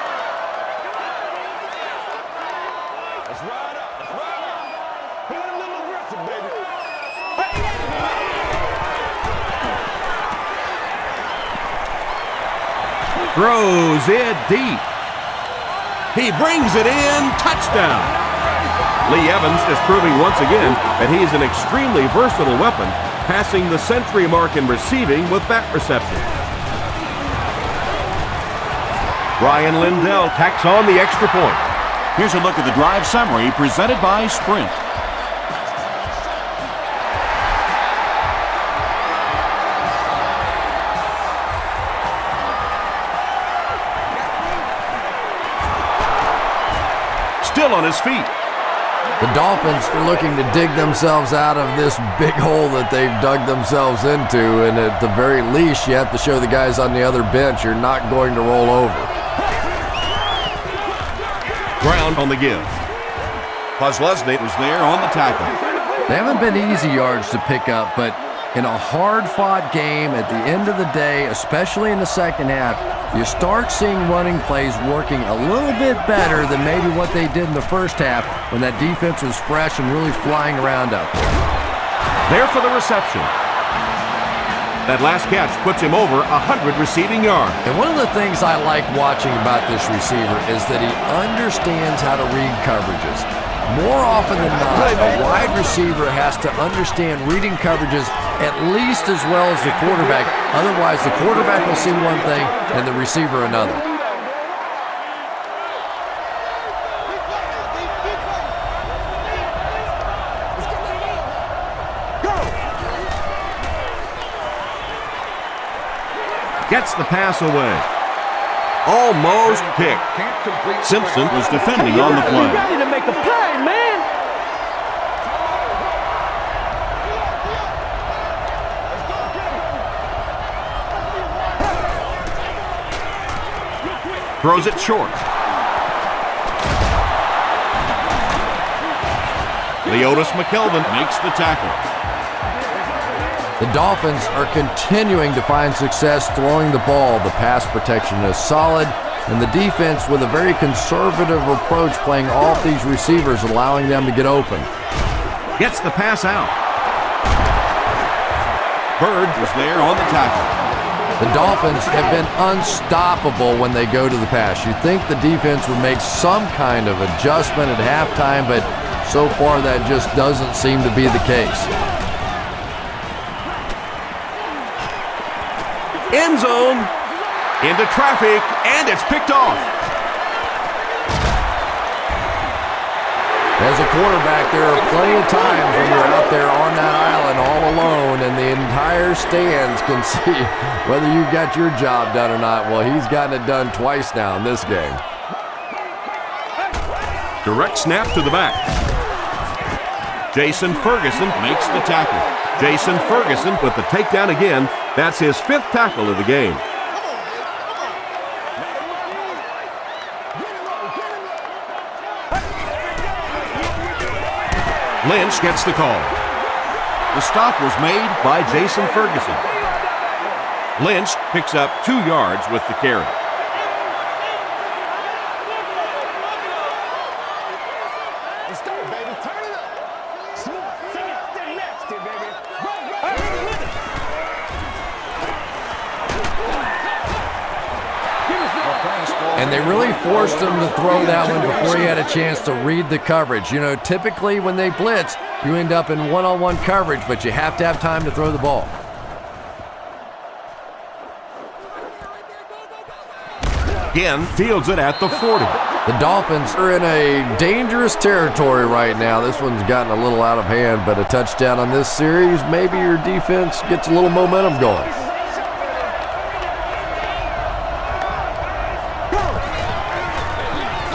Throws it deep. He brings it in. Touchdown. Lee Evans is proving once again that he's an extremely versatile weapon, passing the century mark in receiving with that reception. Ryan Lindell tacks on the extra point. Here's a look at the drive summary presented by Sprint. Still on his feet. The Dolphins are looking to dig themselves out of this big hole that they've dug themselves into, and at the very least, you have to show the guys on the other bench you're not going to roll over. Ground on the give. Kozlesny Was there on the tackle. They haven't been easy yards to pick up, but in a hard-fought game at the end of the day, especially in the second half, you start seeing running plays working a little bit better than maybe what they did in the first half when that defense was fresh and really flying around out there. there for the reception. That last catch puts him over 100 receiving yards. And one of the things I like watching about this receiver is that he understands how to read coverages. More often than not, a wide receiver has to understand reading coverages at least as well as the quarterback. Otherwise, the quarterback will see one thing and the receiver another. Gets the pass away. Almost picked. Simpson was defending on the play. Ready to make a play, man. Throws it short. Leotis McKelvin Makes the tackle. The Dolphins are continuing to find success throwing the ball. The pass protection is solid, and the defense with a very conservative approach playing off these receivers, allowing them to get open. gets the pass out. Bird was there on the tackle. The Dolphins have been unstoppable when they go to the pass. You'd think the defense would make some kind of adjustment at halftime, but so far that just doesn't seem to be the case. End zone, into traffic, and it's picked off. As a quarterback, there are plenty of times when you're out there on that island all alone and the entire stands can see whether you got your job done or not. Well, he's gotten it done twice now in this game. Direct snap to the back. Jason Ferguson Makes the tackle. Jason Ferguson with the takedown again. That's his 5th tackle of the game. Lynch gets the call. The stop was made By Jason Ferguson. Lynch picks up 2 yards with the carry. Let's go, baby. Turn it up. Smooth. Stay nasty, baby. And they really forced him to throw that one before he had a chance to read the coverage. You know, typically when they blitz, you end up in one-on-one coverage, but you have to have time to throw the ball. Again, fields it at the 40. The Dolphins are in a dangerous territory right now. This one's gotten a little out of hand, but a touchdown on this series, maybe your defense gets a little momentum going.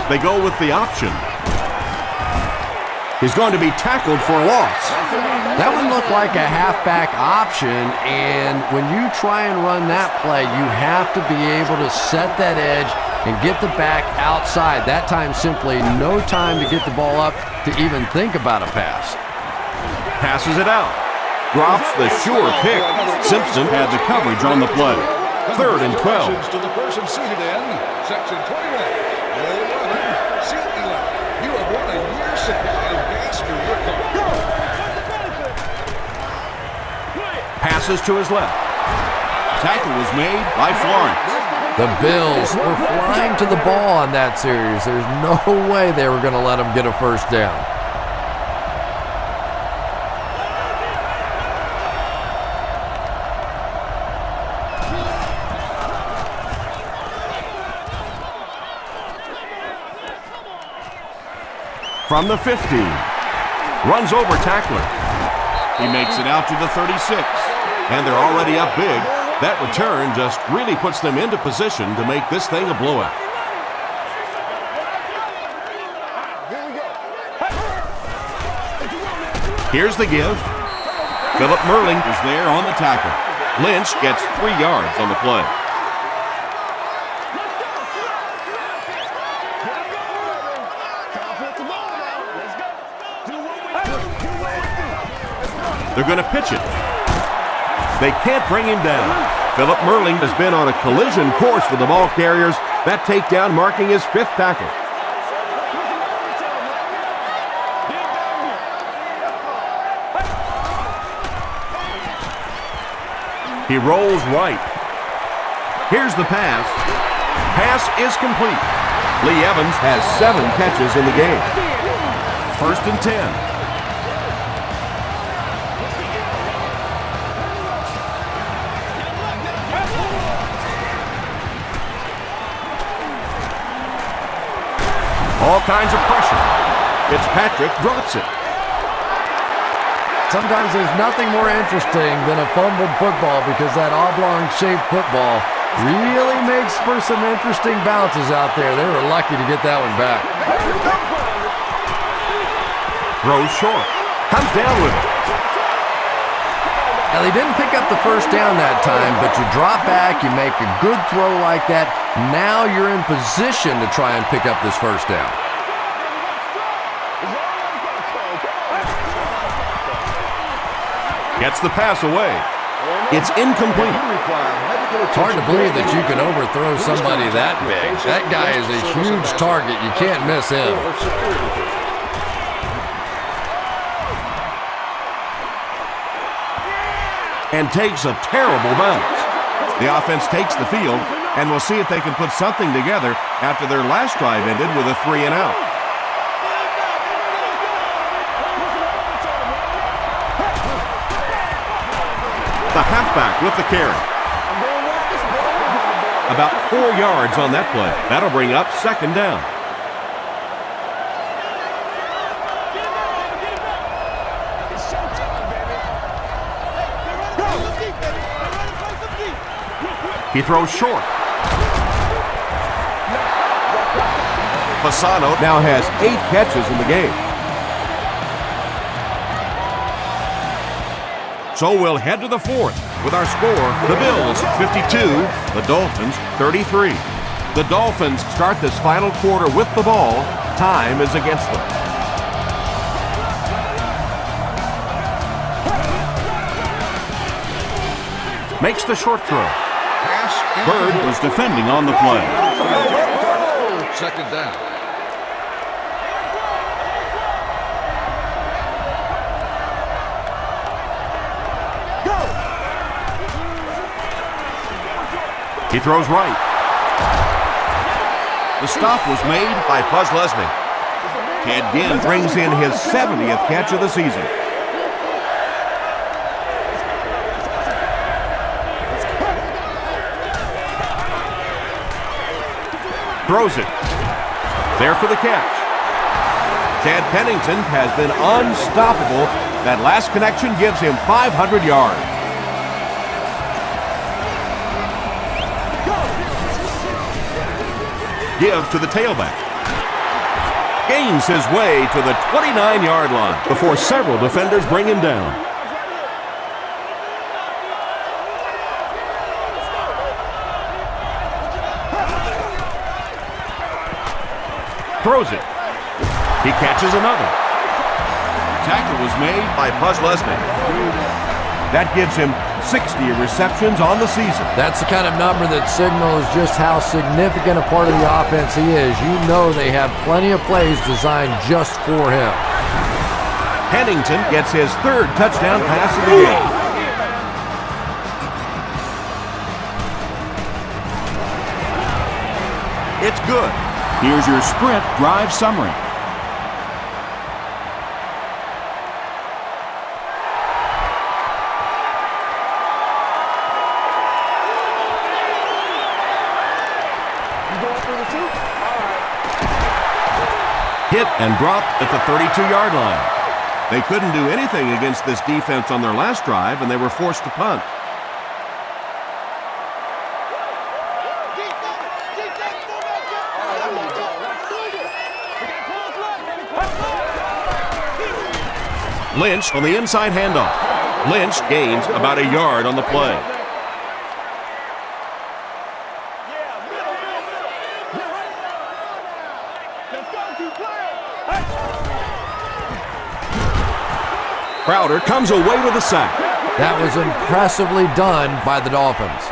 They go with the option. He's going to be tackled for a loss. That one looked like a halfback option, and when you try and run that play, you have to be able to set that edge and get the back outside. That time simply no time to get the ball up to even think about a pass. Passes it out. Drops the sure pick. Simpson had the coverage on the play. 3rd and 12. To the person seated in section 21. You have won a year's supply of gas for your car. Passes to his left. Tackle was made by Florence. The Bills were flying to the ball on that series. There's no way they were going to let them get a first down. From the 15, runs over tackler. He makes it out to the 36, and they're already up big. That return just really puts them into position to make this thing a blowout. Here's the give. Philip Merling is there on the tackle. Lynch gets 3 yards on the play. They're going to pitch it. They can't bring him down. Philip Merling has been on a collision course with the ball carriers. That takedown marking his 5th tackle. He rolls right. Here's the pass. Pass is complete. Lee Evans has 7 catches in the game. 1st and 10. All kinds of pressure. Fitzpatrick drops it. Sometimes there's nothing more interesting than a fumbled football because that oblong-shaped football really makes for some interesting bounces out there. They were lucky to get that one back. Throws short. Comes down with it. Now, they didn't pick up the first down that time, but you drop back, you make a good throw like that. Now you're in position to try and pick up this first down. Gets the pass away. It's incomplete. It's hard to believe that you can overthrow somebody that big. That guy is a huge target. You can't miss him. And takes a terrible bounce. The offense takes the field, and we'll see if they can put something together after their last drive ended with a 3 and out. The halfback with the carry. About 4 yards on that play. That'll bring up 2nd down. He throws short. Fasano now has 8 catches in the game. So we'll head to the 4th with our score. The Bills 52, the Dolphins 33. The Dolphins start this final quarter with the ball. Time is against them. Makes the short throw. Bird was defending on the play. 2nd down. He throws right. The stop was made by Buzz Leslie. Ted Ginn brings in his 70th catch of the season. Throws it. There for the catch. Chad Pennington has been unstoppable. That last connection gives him 500 yards. Give to the tailback. Gains his way to the 29-yard line before several defenders bring him down. Throws it. He catches another. Tackle was made by Buzz Leslie. That gives him 60 receptions on the season. That's the kind of number that signals just how significant a part of the offense he is. You know they have plenty of plays designed just for him. Pennington gets his 3rd touchdown pass of the game. It's good. Here's your sprint drive summary. Hit and dropped at the 32-yard line. They couldn't do anything against this defense on their last drive, and they were forced to punt. Lynch on the inside handoff. Lynch gains about a yard on the play. Crowder comes away with a sack. That was impressively done by the Dolphins.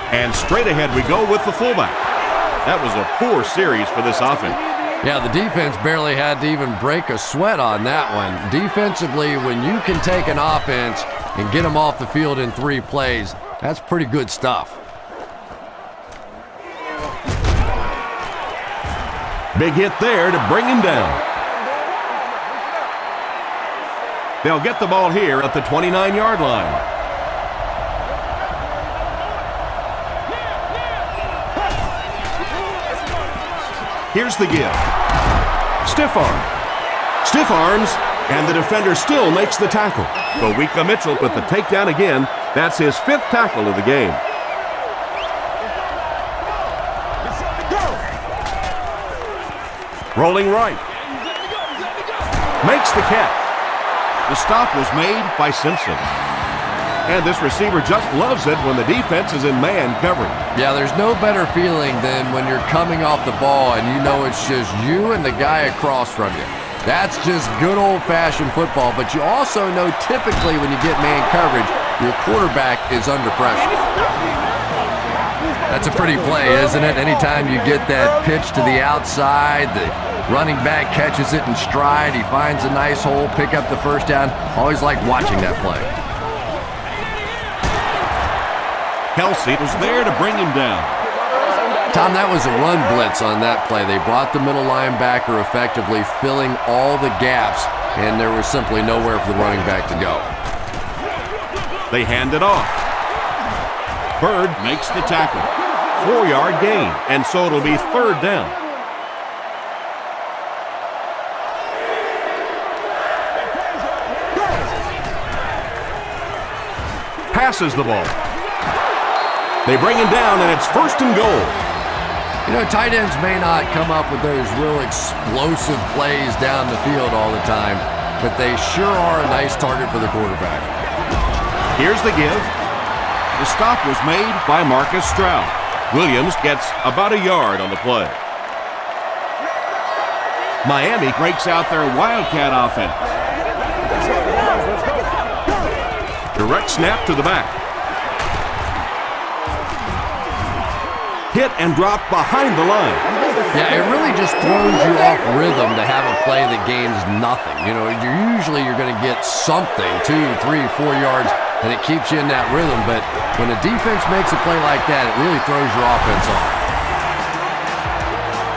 And straight ahead we go with the fullback. That was a poor series for this offense. Yeah, the defense barely had to even break a sweat on that one. Defensively, when you can take an offense and get them off the field in 3 plays, that's pretty good stuff. Big hit there to bring him down. They'll get the ball here at the 29-yard line. Here's the give. Stiff arm. Stiff arms, and the defender still makes the tackle. Kowika Mitchell with the takedown again. That's his 5th tackle of the game. Rolling right. Makes the catch. The stop was made by Simpson. And this receiver just loves it when the defense is in man coverage. Yeah, there's no better feeling than when you're coming off the ball and you know it's just you and the guy across from you. That's just good old-fashioned football, but you also know typically when you get man coverage, your quarterback is under pressure. That's a pretty play, isn't it? Anytime you get that pitch to the outside, the running back catches it in stride, he finds a nice hole, pick up the first down. Always like watching that play. Kelsey was there to bring him down. Tom, that was a run blitz on that play. They brought the middle linebacker effectively, filling all the gaps, and there was simply nowhere for the running back to go. They hand it off. Bird makes the tackle. 4-yard gain, and so it'll be 3rd down. Passes the ball. They bring him down, and it's 1st and goal. You know, tight ends may not come up with those real explosive plays down the field all the time, but they sure are a nice target for the quarterback. Here's the give. The stop was made by Marcus Stroud. Williams gets about a yard on the play. Miami breaks out their Wildcat offense. Direct snap to the back. Hit and drop behind the line. Yeah, it really just throws you off rhythm to have a play that gains nothing. You know, you're going to get something, 2, 3, 4 yards, and it keeps you in that rhythm. But when a defense makes a play like that, it really throws your offense off.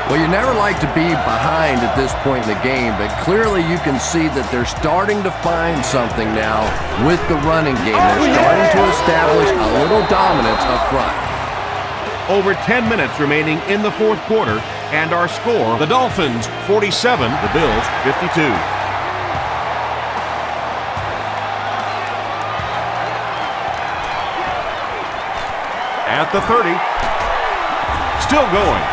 Well, you never like to be behind at this point in the game, but clearly you can see that they're starting to find something now with the running game. They're starting to establish a little dominance up front. Over 10 minutes remaining in the 4th quarter, and our score, the Dolphins 47, the Bills 52. At the 30, still going.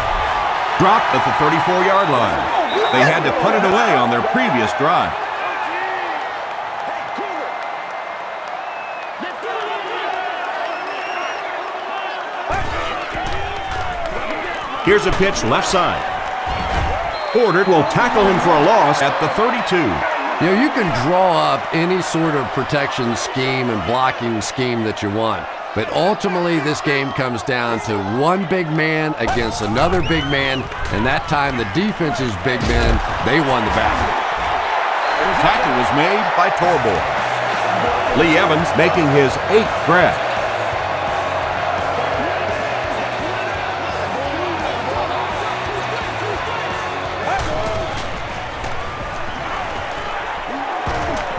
Dropped at the 34-yard line. They had to punt it away on their previous drive. Here's a pitch left side. Fordard will tackle him for a loss at the 32. You know, you can draw up any sort of protection scheme and blocking scheme that you want. But ultimately, this game comes down to one big man against another big man, and that time the defense's big men, they won the battle. Tackle was made by Torborg. Lee Evans making his 8th grab.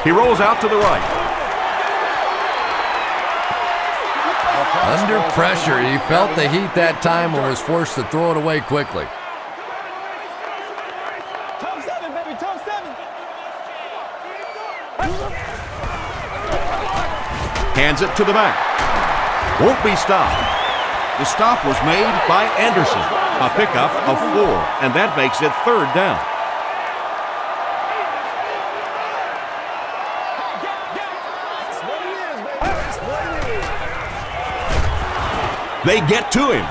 He rolls out to the right. Under pressure, he felt the heat that time and was forced to throw it away quickly. Top 7, baby, top 7. Hands it to the back. Won't be stopped. The stop was made by Anderson. A pickup of 4, and that makes it 3rd down. That's what it is, baby. That's what it is. They get to him.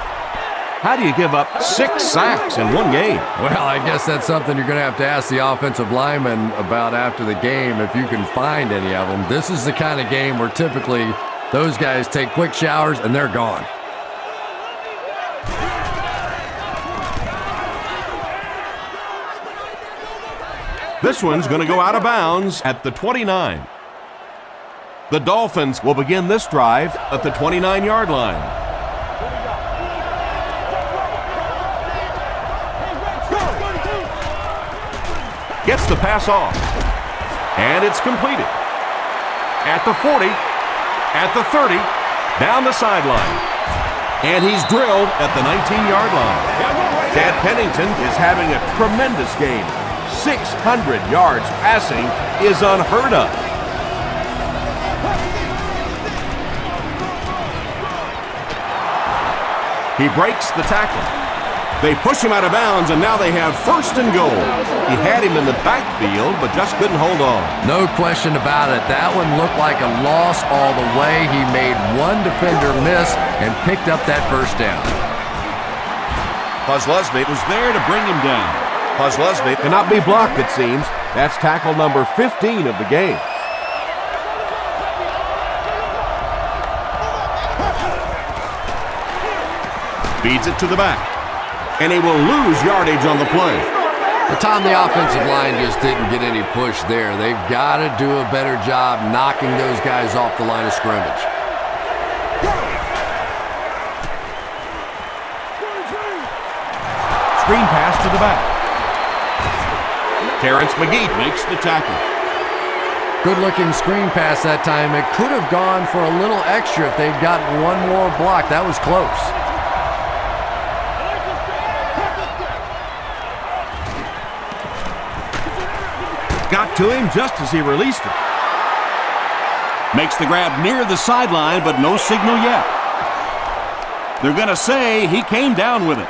How do you give up 6 sacks in one game? Well, I guess that's something you're going to have to ask the offensive lineman about after the game if you can find any of them. This is the kind of game where typically those guys take quick showers and they're gone. This one's going to go out of bounds at the 29. The Dolphins will begin this drive at the 29-yard line. Gets the pass off. And it's completed. At the 40, at the 30, down the sideline. And he's drilled at the 19-yard line. Chad Pennington is having a tremendous game. 600 yards passing is unheard of. He breaks the tackle. They push him out of bounds, and now they have 1st and goal. He had him in the backfield, but just couldn't hold on. No question about it. That one looked like a loss all the way. He made one defender miss and picked up that 1st down. Puslesny was there to bring him down. Puslesny cannot be blocked, it seems. That's tackle number 15 of the game. Feeds it to the back. And he will lose yardage on the play. The time the offensive line just didn't get any push there. They've got to do a better job knocking those guys off the line of scrimmage. Screen pass to the back. Terrence McGee makes the tackle. Good-looking screen pass that time. It could have gone for a little extra if they'd gotten one more block. That was close. Got to him just as he released it. Makes the grab near the sideline, but no signal yet. They're going to say he came down with it.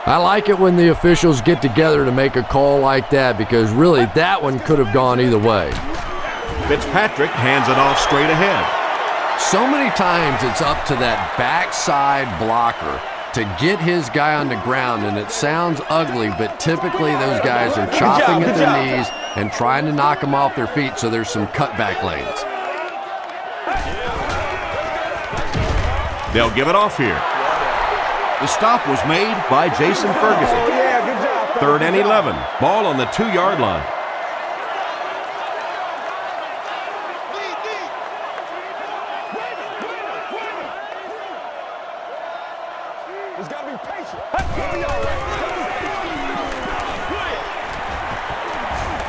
I like it when the officials get together to make a call like that because really that one could have gone either way. Fitzpatrick hands it off straight ahead. So many times it's up to that backside blocker to get his guy on the ground, and it sounds ugly, but typically those guys are chopping at their knees and trying to knock them off their feet, so there's some cutback lanes. They'll give it off here. The stop was made by Jason Ferguson. 3rd and 11. Ball on the 2-yard line.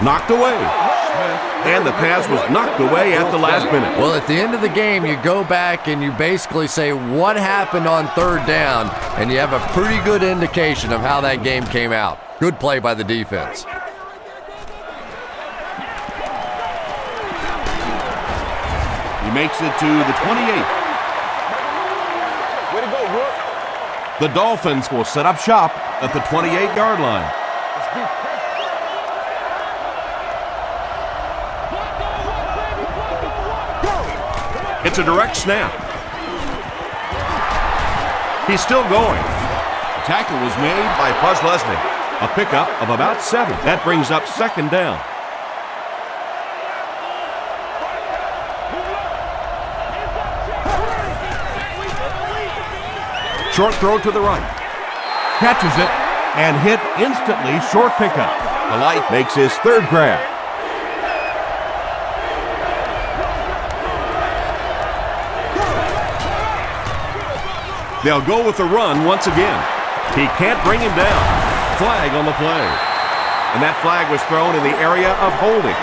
Knocked away. And the pass was knocked away at the last minute. Well, at the end of the game, you go back and you basically say what happened on 3rd down, and you have a pretty good indication of how that game came out. Good play by the defense. He makes it to the 28. Way to go, Rook. The Dolphins will set up shop at the 28-yard line. It's a direct snap. He's still going. Tackle was made by Puslesny. A pickup of about 7. That brings up 2nd down. Short throw to the right. Catches it and hit instantly. Short pickup. The light makes his third grab. They'll go with the run once again. He can't bring him down. Flag on the play. And that flag was thrown in the area of holding.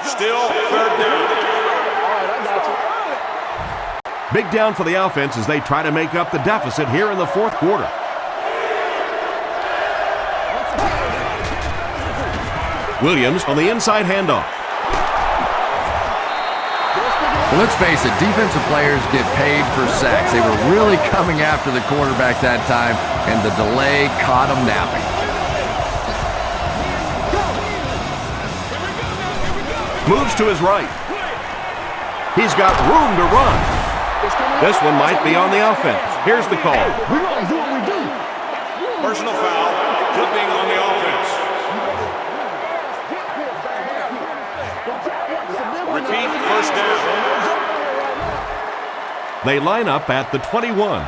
Still third down. Big down for the offense as they try to make up the deficit here in the fourth quarter. Williams on the inside handoff. Well, let's face it, defensive players get paid for sacks. They were really coming after the quarterback that time, and the delay caught him napping. Moves to his right. He's got room to run. This one might be on the offense. Here's the call. We're going to do what we do. Personal foul. Flipping on the offense. Repeat, first down. They line up at the 21.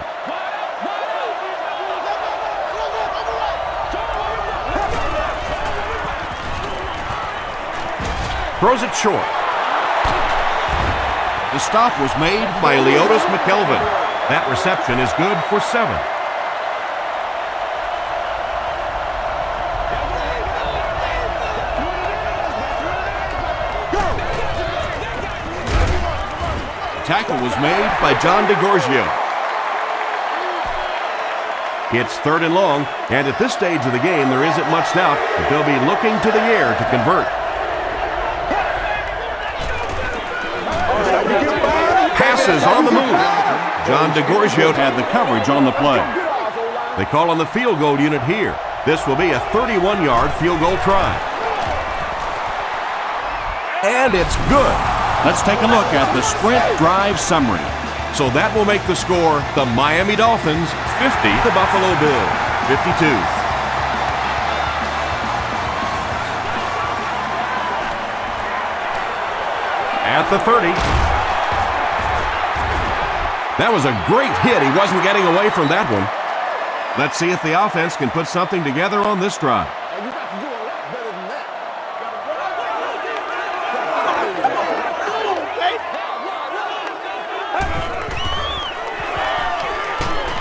Throws it short. The stop was made by Leotis McKelvin. That reception is good for 7. Tackle was made by John DeGorgio. It's 3rd and long, and at this stage of the game, there isn't much doubt that they'll be looking to the air to convert. Passes on the move. John DeGorgio had the coverage on the play. They call on the field goal unit here. This will be a 31-yard field goal try. And it's good. Let's take a look at the sprint drive summary. So that will make the score the Miami Dolphins 50, the Buffalo Bills 52. At the 30. That was a great hit. He wasn't getting away from that one. Let's see if the offense can put something together on this drive. You got to do a lot better than that.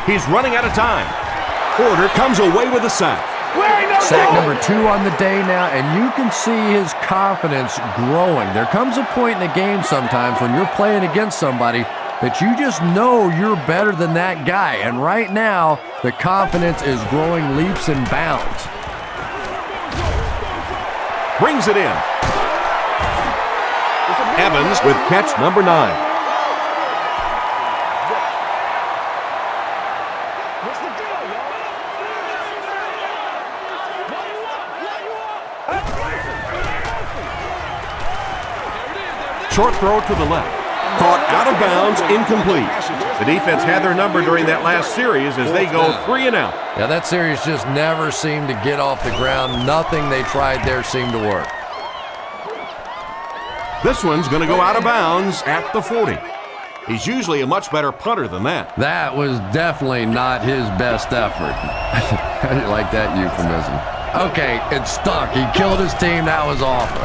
He's running out of time. Porter comes away with a sack. Sack number 2 on the day now, and you can see his confidence growing. There comes a point in the game sometimes when you're playing against somebody that you just know you're better than that guy. And right now, the confidence is growing leaps and bounds. Brings it in. Evans with catch number 9. Short throw to the left. Caught out of bounds, incomplete. The defense had their number during that last series as they go 3 and out. Yeah, that series just never seemed to get off the ground. Nothing they tried there seemed to work. This one's going to go out of bounds at the 40. He's usually a much better punter than that. That was definitely not his best effort. How do you like that euphemism? Okay, it stunk. He killed his team. That was awful.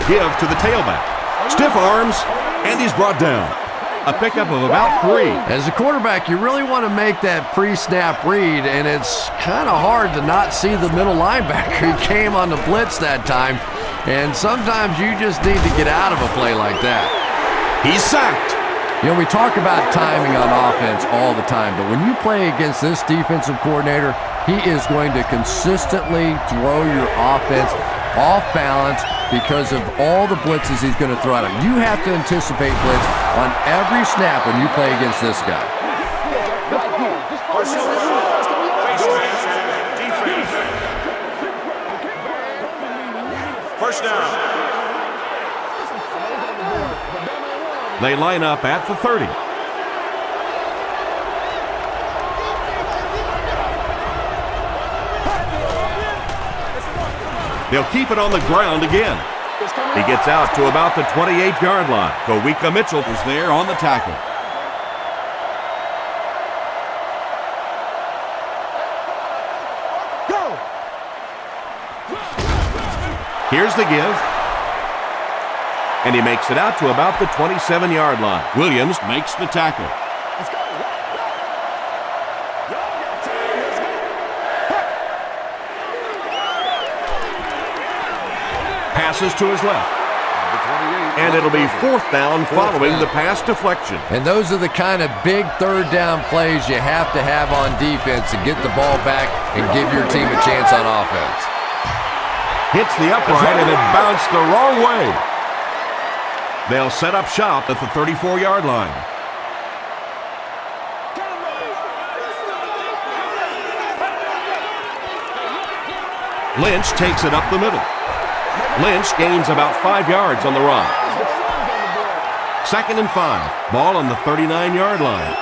Give to the tailback. Stiff arms, and he's brought down. A pickup of about 3. As a quarterback, you really want to make that pre-snap read, and it's kind of hard to not see the middle linebacker. He came on the blitz that time, and sometimes you just need to get out of a play like that. He's sacked. You know, we talk about timing on offense all the time, but when you play against this defensive coordinator, he is going to consistently throw your offense off balance because of all the blitzes he's going to throw at him. You have to anticipate blitz on every snap when you play against this guy. First down. They line up at the 30. They'll keep it on the ground again. He gets out to about the 28-yard line. Kawika Mitchell is there on the tackle. Go! Here's the give. And he makes it out to about the 27-yard line. Williams Makes the tackle. Let's go! Y'all got time, let's go! passes to his left. Number 28. And it'll be fourth down following the pass deflection. And those are the kind of big third down plays you have to have on defense to get the ball back and give your team a chance on offense. Hits the upright and it bounced the wrong way. They'll set up shop at the 34-yard line. Lynch takes it up the middle. Lynch gains about 5 yards on the run. 2nd and 5. Ball on the 39-yard line.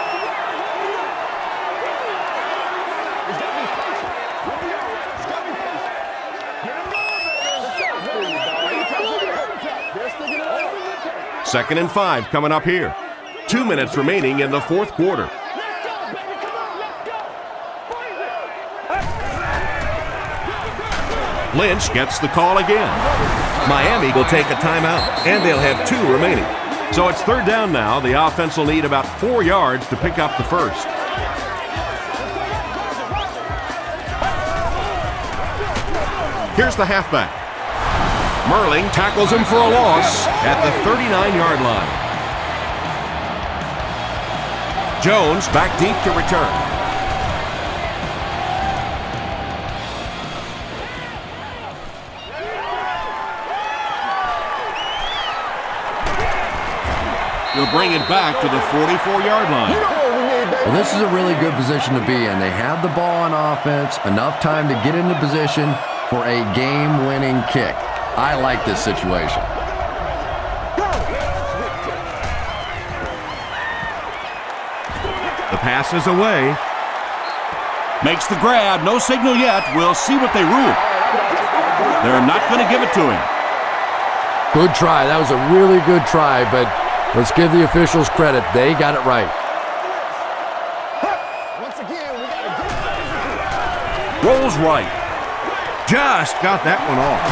Second and 5 coming up here. 2 minutes remaining in the fourth quarter. Lynch gets the call again. Miami will take a timeout, and they'll have 2 remaining. So it's third down now. The offense will need about 4 yards to pick up the first. Here's the halfback. Merling tackles him for a loss at the 39-yard line. Jones back deep to return. He'll bring it back to the 44-yard line. Well, this is a really good position to be in. They have the ball on offense, enough time to get into position for a game-winning kick. I like this situation. The pass is away. Makes the grab. No signal yet. We'll see what they rule. They're not going to give it to him. Good try. That was a really good try, but let's give the officials credit. They got it right. Rolls right. Just got that one off.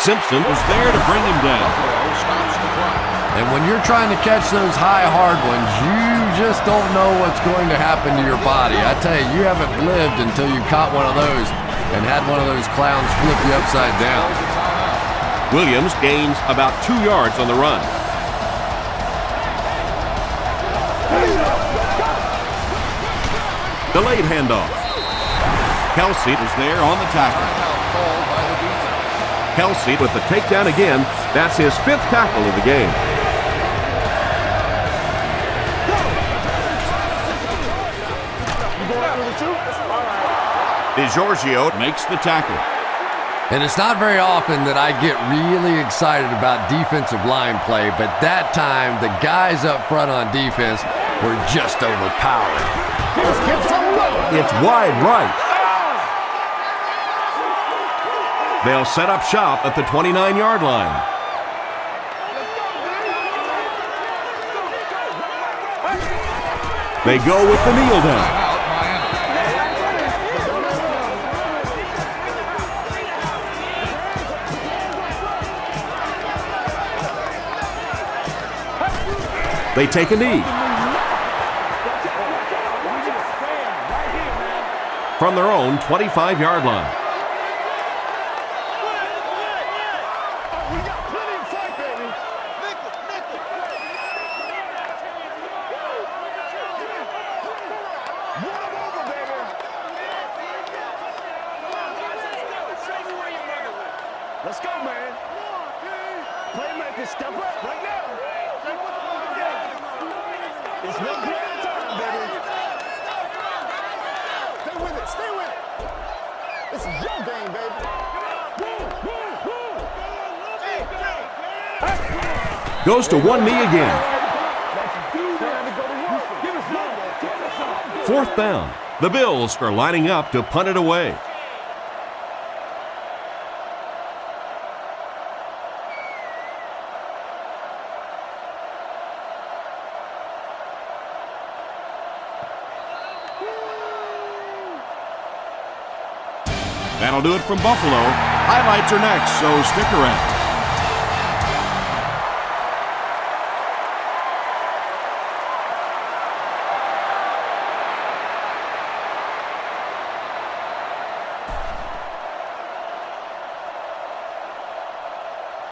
Simpson Was there to bring him down. And when you're trying to catch those high, hard ones, you just don't know what's going to happen to your body. I tell you, you haven't lived until you caught one of those and had one of those clowns flip you upside down. Williams gains about 2 yards on the run. Delayed handoff. Kelsey Was there on the tackle. Kelsey with the takedown again. That's his 5th tackle of the game. DiGiorgio Makes the tackle. And it's not very often that I get really excited about defensive line play, but that time the guys up front on defense were just overpowered. It's wide right. They'll set up shop at the 29-yard line. They go with the kneel down. They take a knee. From their own 25-yard line. Let's go, man. Playmakers, step up right now. It's no great time, baby. Stay with it, stay with it. This is your game, baby. Goes to one knee again. 4th down. The Bills are lining up to punt it away. That'll do it from Buffalo. Highlights are next, so stick around.